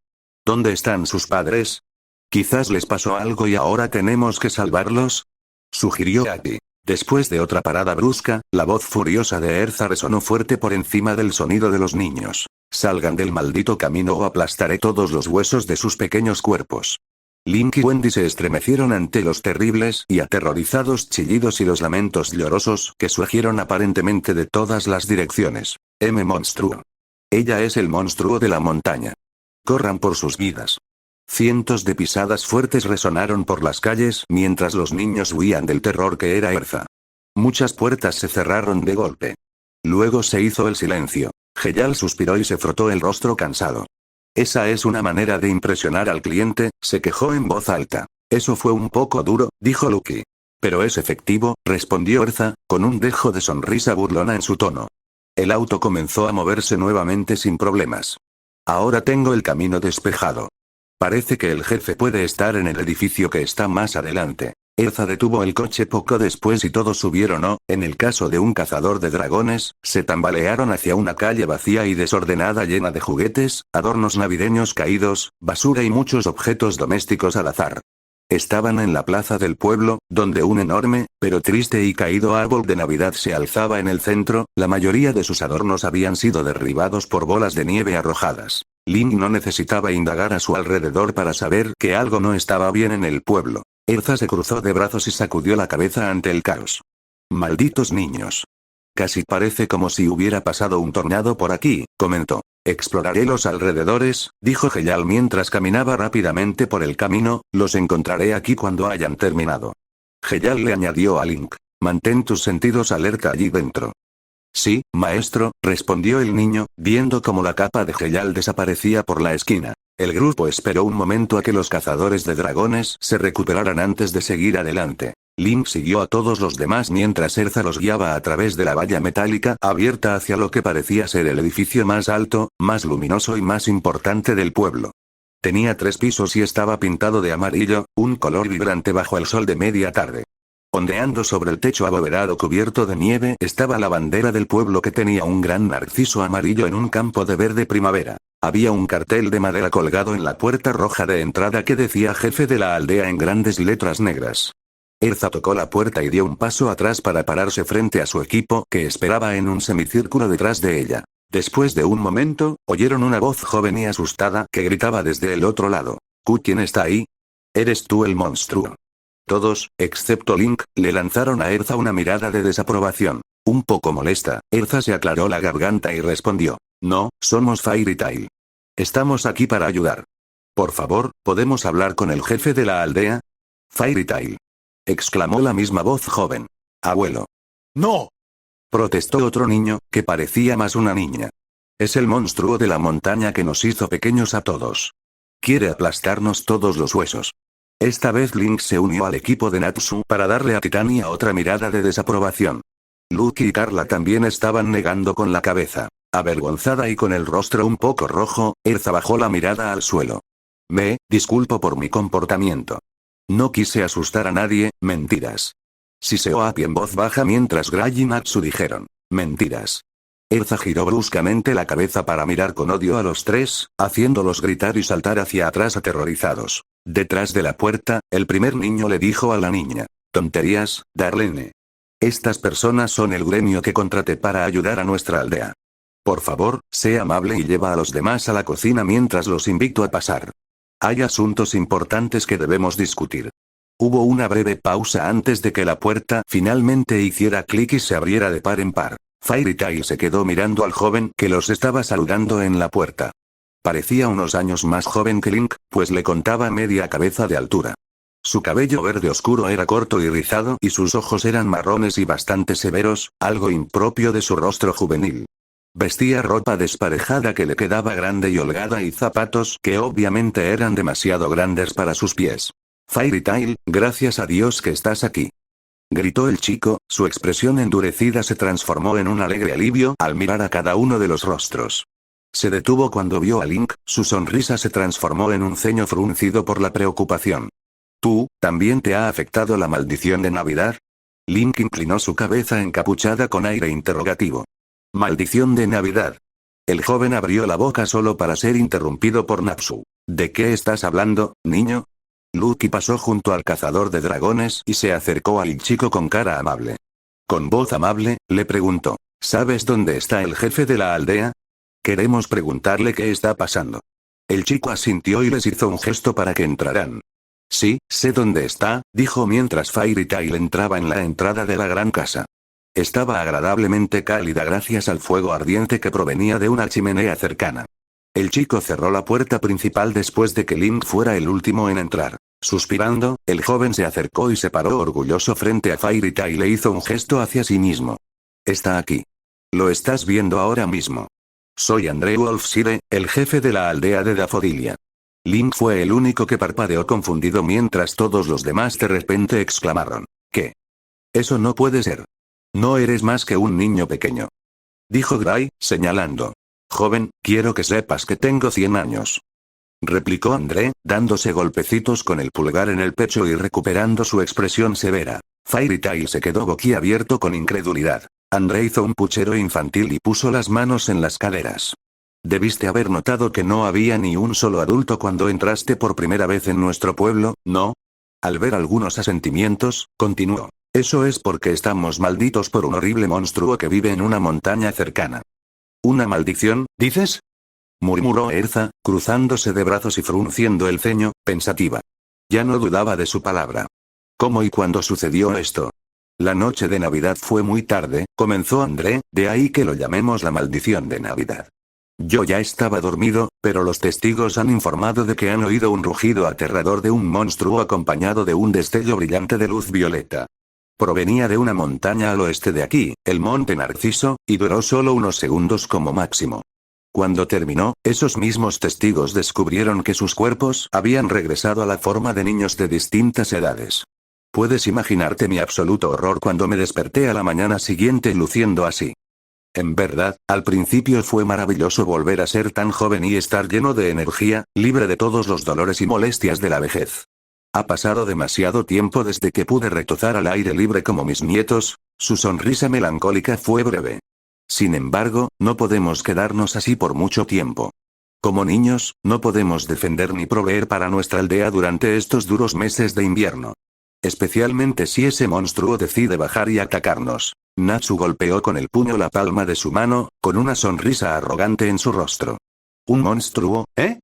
¿Dónde están sus padres? Quizás les pasó algo y ahora tenemos que salvarlos, sugirió Aki. Después de otra parada brusca, la voz furiosa de Erza resonó fuerte por encima del sonido de los niños. Salgan del maldito camino o aplastaré todos los huesos de sus pequeños cuerpos. Link y Wendy se estremecieron ante los terribles y aterrorizados chillidos y los lamentos llorosos que surgieron aparentemente de todas las direcciones. Monstruo. Ella es el monstruo de la montaña. Corran por sus vidas. Cientos de pisadas fuertes resonaron por las calles mientras los niños huían del terror que era Erza. Muchas puertas se cerraron de golpe. Luego se hizo el silencio. Heyal suspiró y se frotó el rostro cansado. Esa es una manera de impresionar al cliente, se quejó en voz alta. Eso fue un poco duro, dijo Lucky. Pero es efectivo, respondió Erza, con un dejo de sonrisa burlona en su tono. El auto comenzó a moverse nuevamente sin problemas. Ahora tengo el camino despejado. Parece que el jefe puede estar en el edificio que está más adelante. Erza detuvo el coche poco después y todos subieron o, en el caso de un cazador de dragones, se tambalearon hacia una calle vacía y desordenada llena de juguetes, adornos navideños caídos, basura y muchos objetos domésticos al azar. Estaban en la plaza del pueblo, donde un enorme, pero triste y caído árbol de Navidad se alzaba en el centro, la mayoría de sus adornos habían sido derribados por bolas de nieve arrojadas. Link no necesitaba indagar a su alrededor para saber que algo no estaba bien en el pueblo. Erza se cruzó de brazos y sacudió la cabeza ante el caos. Malditos niños. Casi parece como si hubiera pasado un tornado por aquí, comentó. Exploraré los alrededores, dijo Heyal mientras caminaba rápidamente por el camino, los encontraré aquí cuando hayan terminado. Heyal le añadió a Link. Mantén tus sentidos alerta allí dentro. Sí, maestro, respondió el niño, viendo cómo la capa de Heyal desaparecía por la esquina. El grupo esperó un momento a que los cazadores de dragones se recuperaran antes de seguir adelante. Link siguió a todos los demás mientras Erza los guiaba a través de la valla metálica abierta hacia lo que parecía ser el edificio más alto, más luminoso y más importante del pueblo. Tenía 3 pisos y estaba pintado de amarillo, un color vibrante bajo el sol de media tarde. Ondeando sobre el techo abovedado cubierto de nieve estaba la bandera del pueblo que tenía un gran narciso amarillo en un campo de verde primavera. Había un cartel de madera colgado en la puerta roja de entrada que decía jefe de la aldea en grandes letras negras. Erza tocó la puerta y dio un paso atrás para pararse frente a su equipo que esperaba en un semicírculo detrás de ella. Después de un momento, oyeron una voz joven y asustada que gritaba desde el otro lado. ¿Quién está ahí? ¿Eres tú el monstruo? Todos, excepto Link, le lanzaron a Erza una mirada de desaprobación. Un poco molesta, Erza se aclaró la garganta y respondió. No, somos Fairy Tail. Estamos aquí para ayudar. Por favor, ¿podemos hablar con el jefe de la aldea? Fairy Tail. Exclamó la misma voz joven. Abuelo. ¡No! Protestó otro niño, que parecía más una niña. Es el monstruo de la montaña que nos hizo pequeños a todos. Quiere aplastarnos todos los huesos. Esta vez Link se unió al equipo de Natsu para darle a Titania otra mirada de desaprobación. Lucky y Carla también estaban negando con la cabeza. Avergonzada y con el rostro un poco rojo, Erza bajó la mirada al suelo. Me disculpo por mi comportamiento. No quise asustar a nadie, mentiras. Siseó Api en voz baja mientras Gray y Natsu dijeron. Mentiras. Erza giró bruscamente la cabeza para mirar con odio a los 3, haciéndolos gritar y saltar hacia atrás aterrorizados. Detrás de la puerta, el primer niño le dijo a la niña. Tonterías, Darlene. Estas personas son el gremio que contraté para ayudar a nuestra aldea. Por favor, sea amable y lleva a los demás a la cocina mientras los invito a pasar. Hay asuntos importantes que debemos discutir. Hubo una breve pausa antes de que la puerta finalmente hiciera clic y se abriera de par en par. Fairy Tail se quedó mirando al joven que los estaba saludando en la puerta. Parecía unos años más joven que Link, pues le contaba media cabeza de altura. Su cabello verde oscuro era corto y rizado y sus ojos eran marrones y bastante severos, algo impropio de su rostro juvenil. Vestía ropa desparejada que le quedaba grande y holgada y zapatos que obviamente eran demasiado grandes para sus pies. Fairy Tail, gracias a Dios que estás aquí. Gritó el chico, su expresión endurecida se transformó en un alegre alivio al mirar a cada uno de los rostros. Se detuvo cuando vio a Link, su sonrisa se transformó en un ceño fruncido por la preocupación. ¿Tú, también te ha afectado la maldición de Navidad? Link inclinó su cabeza encapuchada con aire interrogativo. Maldición de Navidad. El joven abrió la boca solo para ser interrumpido por Natsu. ¿De qué estás hablando, niño? Lucky pasó junto al cazador de dragones y se acercó al chico con cara amable. Con voz amable, le preguntó, ¿sabes dónde está el jefe de la aldea? Queremos preguntarle qué está pasando. El chico asintió y les hizo un gesto para que entraran. Sí, sé dónde está, dijo mientras Fairy Tail entraba en la entrada de la gran casa. Estaba agradablemente cálida gracias al fuego ardiente que provenía de una chimenea cercana. El chico cerró la puerta principal después de que Link fuera el último en entrar. Suspirando, el joven se acercó y se paró orgulloso frente a Fairy Tail y le hizo un gesto hacia sí mismo. Está aquí. Lo estás viendo ahora mismo. Soy André Wolfsire, el jefe de la aldea de Dafodilia. Link fue el único que parpadeó confundido mientras todos los demás de repente exclamaron. ¿Qué? Eso no puede ser. No eres más que un niño pequeño. Dijo Gray, señalando. Joven, quiero que sepas que tengo 100 años. Replicó André, dándose golpecitos con el pulgar en el pecho y recuperando su expresión severa. Fairy Tail se quedó boquiabierto con incredulidad. André hizo un puchero infantil y puso las manos en las caderas. Debiste haber notado que no había ni un solo adulto cuando entraste por primera vez en nuestro pueblo, ¿no? Al ver algunos asentimientos, continuó. Eso es porque estamos malditos por un horrible monstruo que vive en una montaña cercana. ¿Una maldición, dices? Murmuró Erza, cruzándose de brazos y frunciendo el ceño, pensativa. Ya no dudaba de su palabra. ¿Cómo y cuándo sucedió esto? La noche de Navidad fue muy tarde, comenzó André, de ahí que lo llamemos la maldición de Navidad. Yo ya estaba dormido, pero los testigos han informado de que han oído un rugido aterrador de un monstruo acompañado de un destello brillante de luz violeta. Provenía de una montaña al oeste de aquí, el Monte Narciso, y duró solo unos segundos como máximo. Cuando terminó, esos mismos testigos descubrieron que sus cuerpos habían regresado a la forma de niños de distintas edades. Puedes imaginarte mi absoluto horror cuando me desperté a la mañana siguiente luciendo así. En verdad, al principio fue maravilloso volver a ser tan joven y estar lleno de energía, libre de todos los dolores y molestias de la vejez. Ha pasado demasiado tiempo desde que pude retozar al aire libre como mis nietos, su sonrisa melancólica fue breve. Sin embargo, no podemos quedarnos así por mucho tiempo. Como niños, no podemos defender ni proveer para nuestra aldea durante estos duros meses de invierno. Especialmente si ese monstruo decide bajar y atacarnos. Natsu golpeó con el puño la palma de su mano, con una sonrisa arrogante en su rostro. ¿Un monstruo, eh?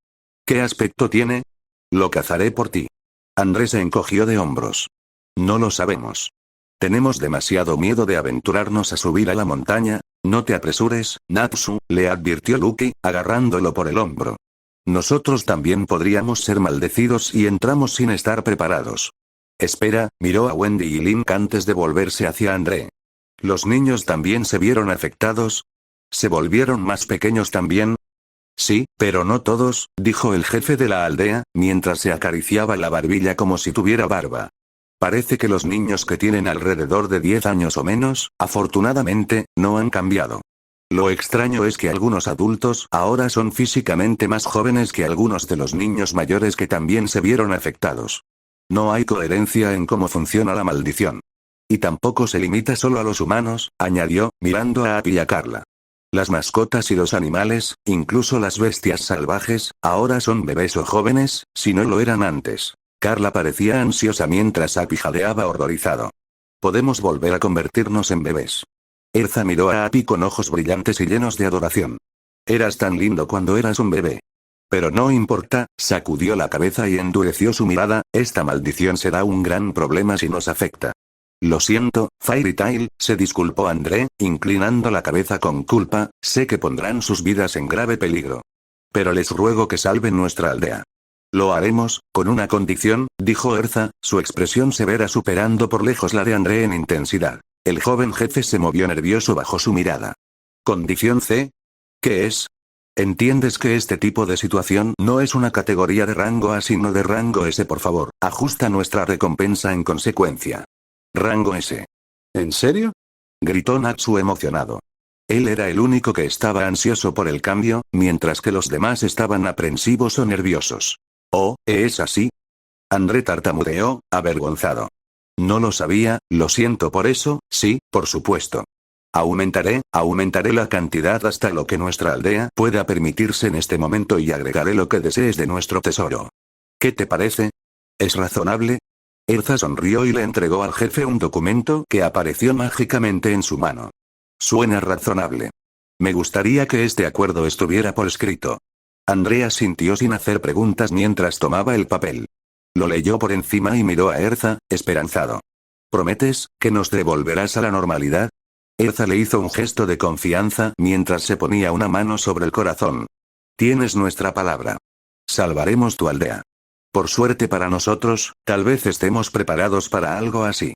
¿Qué aspecto tiene? Lo cazaré por ti. André se encogió de hombros. No lo sabemos. Tenemos demasiado miedo de aventurarnos a subir a la montaña. No te apresures, Natsu, le advirtió Lucky, agarrándolo por el hombro. Nosotros también podríamos ser maldecidos y entramos sin estar preparados. Espera, miró a Wendy y Link antes de volverse hacia André. ¿Los niños también se vieron afectados? ¿Se volvieron más pequeños también? Sí, pero no todos, dijo el jefe de la aldea, mientras se acariciaba la barbilla como si tuviera barba. Parece que los niños que tienen alrededor de 10 años o menos, afortunadamente, no han cambiado. Lo extraño es que algunos adultos ahora son físicamente más jóvenes que algunos de los niños mayores que también se vieron afectados. No hay coherencia en cómo funciona la maldición. Y tampoco se limita solo a los humanos, añadió, mirando a Abby y a Carla. Las mascotas y los animales, incluso las bestias salvajes, ahora son bebés o jóvenes, si no lo eran antes. Carla parecía ansiosa mientras Abby jadeaba horrorizado. Podemos volver a convertirnos en bebés. Erza miró a Abby con ojos brillantes y llenos de adoración. Eras tan lindo cuando eras un bebé. Pero no importa, sacudió la cabeza y endureció su mirada, esta maldición será un gran problema si nos afecta. Lo siento, Fairy Tail, se disculpó André, inclinando la cabeza con culpa, sé que pondrán sus vidas en grave peligro. Pero les ruego que salven nuestra aldea. Lo haremos, con una condición, dijo Erza, su expresión severa superando por lejos la de André en intensidad. El joven jefe se movió nervioso bajo su mirada. ¿Condición C? ¿Qué es? ¿Entiendes que este tipo de situación no es una categoría de rango A sino de rango S? Por favor, ajusta nuestra recompensa en consecuencia. Rango S. ¿En serio? Gritó Natsu emocionado. Él era el único que estaba ansioso por el cambio, mientras que los demás estaban aprensivos o nerviosos. ¿Oh, es así? André tartamudeó, avergonzado. No lo sabía, lo siento por eso, sí, por supuesto. Aumentaré la cantidad hasta lo que nuestra aldea pueda permitirse en este momento y agregaré lo que desees de nuestro tesoro. ¿Qué te parece? ¿Es razonable? Erza sonrió y le entregó al jefe un documento que apareció mágicamente en su mano. Suena razonable. Me gustaría que este acuerdo estuviera por escrito. Andrea sintió sin hacer preguntas mientras tomaba el papel. Lo leyó por encima y miró a Erza, esperanzado. ¿Prometes que nos devolverás a la normalidad? Erza le hizo un gesto de confianza mientras se ponía una mano sobre el corazón. Tienes nuestra palabra. Salvaremos tu aldea. Por suerte para nosotros, tal vez estemos preparados para algo así.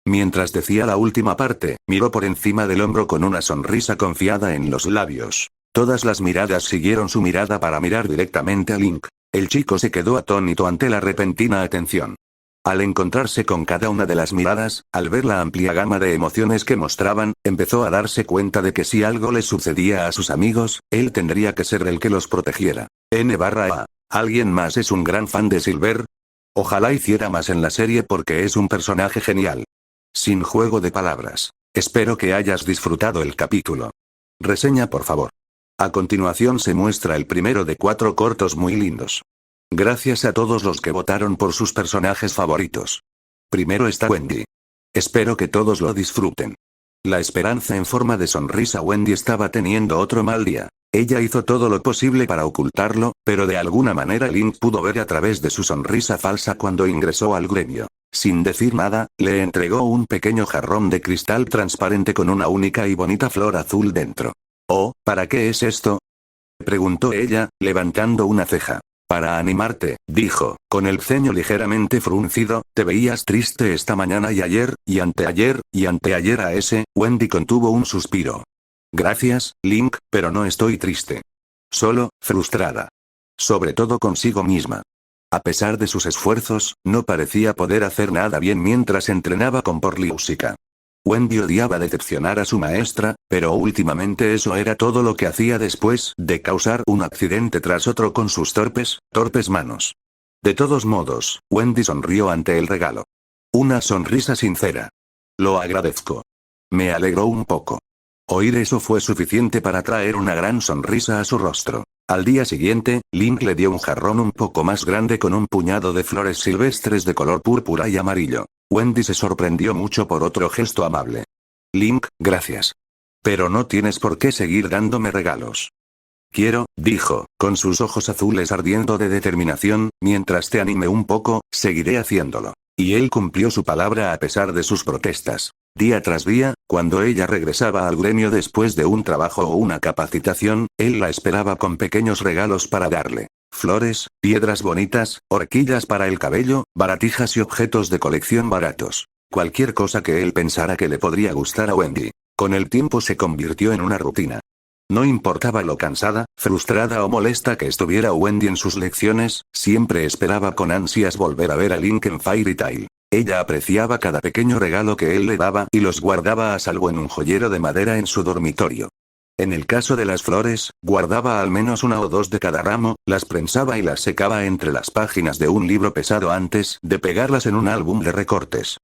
Mientras decía la última parte, miró por encima del hombro con una sonrisa confiada en los labios. Todas las miradas siguieron su mirada para mirar directamente a Link. El chico se quedó atónito ante la repentina atención. Al encontrarse con cada una de las miradas, al ver la amplia gama de emociones que mostraban, empezó a darse cuenta de que si algo le sucedía a sus amigos, él tendría que ser el que los protegiera. N/A. ¿Alguien más es un gran fan de Silver? Ojalá hiciera más en la serie porque es un personaje genial. Sin juego de palabras. Espero que hayas disfrutado el capítulo. Reseña por favor. A continuación se muestra el primero de 4 cortos muy lindos. Gracias a todos los que votaron por sus personajes favoritos. Primero está Wendy. Espero que todos lo disfruten. La esperanza en forma de sonrisa. Wendy estaba teniendo otro mal día. Ella hizo todo lo posible para ocultarlo, pero de alguna manera Link pudo ver a través de su sonrisa falsa cuando ingresó al gremio. Sin decir nada, le entregó un pequeño jarrón de cristal transparente con una única y bonita flor azul dentro. «Oh, ¿para qué es esto?», preguntó ella, levantando una ceja. «Para animarte», dijo, con el ceño ligeramente fruncido. «Te veías triste esta mañana y ayer, y anteayer a ese». Wendy contuvo un suspiro. «Gracias, Link, pero no estoy triste. Solo, frustrada. Sobre todo consigo misma». A pesar de sus esfuerzos, no parecía poder hacer nada bien mientras entrenaba con Porliúsica. Wendy odiaba decepcionar a su maestra, pero últimamente eso era todo lo que hacía después de causar un accidente tras otro con sus torpes manos. De todos modos, Wendy sonrió ante el regalo. Una sonrisa sincera. «Lo agradezco. Me alegró un poco». Oír eso fue suficiente para traer una gran sonrisa a su rostro. Al día siguiente, Link le dio un jarrón un poco más grande con un puñado de flores silvestres de color púrpura y amarillo. Wendy se sorprendió mucho por otro gesto amable. «Link, gracias. Pero no tienes por qué seguir dándome regalos». «Quiero», dijo, con sus ojos azules ardiendo de determinación, «mientras te anime un poco, seguiré haciéndolo». Y él cumplió su palabra a pesar de sus protestas. Día tras día, cuando ella regresaba al gremio después de un trabajo o una capacitación, él la esperaba con pequeños regalos para darle. Flores, piedras bonitas, horquillas para el cabello, baratijas y objetos de colección baratos. Cualquier cosa que él pensara que le podría gustar a Wendy. Con el tiempo se convirtió en una rutina. No importaba lo cansada, frustrada o molesta que estuviera Wendy en sus lecciones, siempre esperaba con ansias volver a ver a Link en Fairy Tail. Ella apreciaba cada pequeño regalo que él le daba y los guardaba a salvo en un joyero de madera en su dormitorio. En el caso de las flores, guardaba al menos 1 o 2 de cada ramo, las prensaba y las secaba entre las páginas de un libro pesado antes de pegarlas en un álbum de recortes.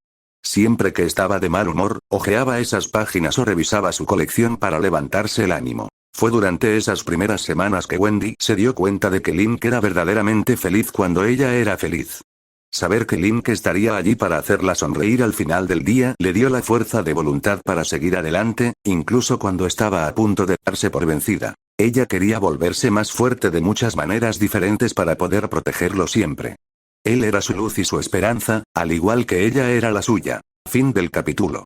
Siempre que estaba de mal humor, hojeaba esas páginas o revisaba su colección para levantarse el ánimo. Fue durante esas primeras semanas que Wendy se dio cuenta de que Link era verdaderamente feliz cuando ella era feliz. Saber que Link estaría allí para hacerla sonreír al final del día le dio la fuerza de voluntad para seguir adelante, incluso cuando estaba a punto de darse por vencida. Ella quería volverse más fuerte de muchas maneras diferentes para poder protegerlo siempre. Él era su luz y su esperanza, al igual que ella era la suya. Fin del capítulo.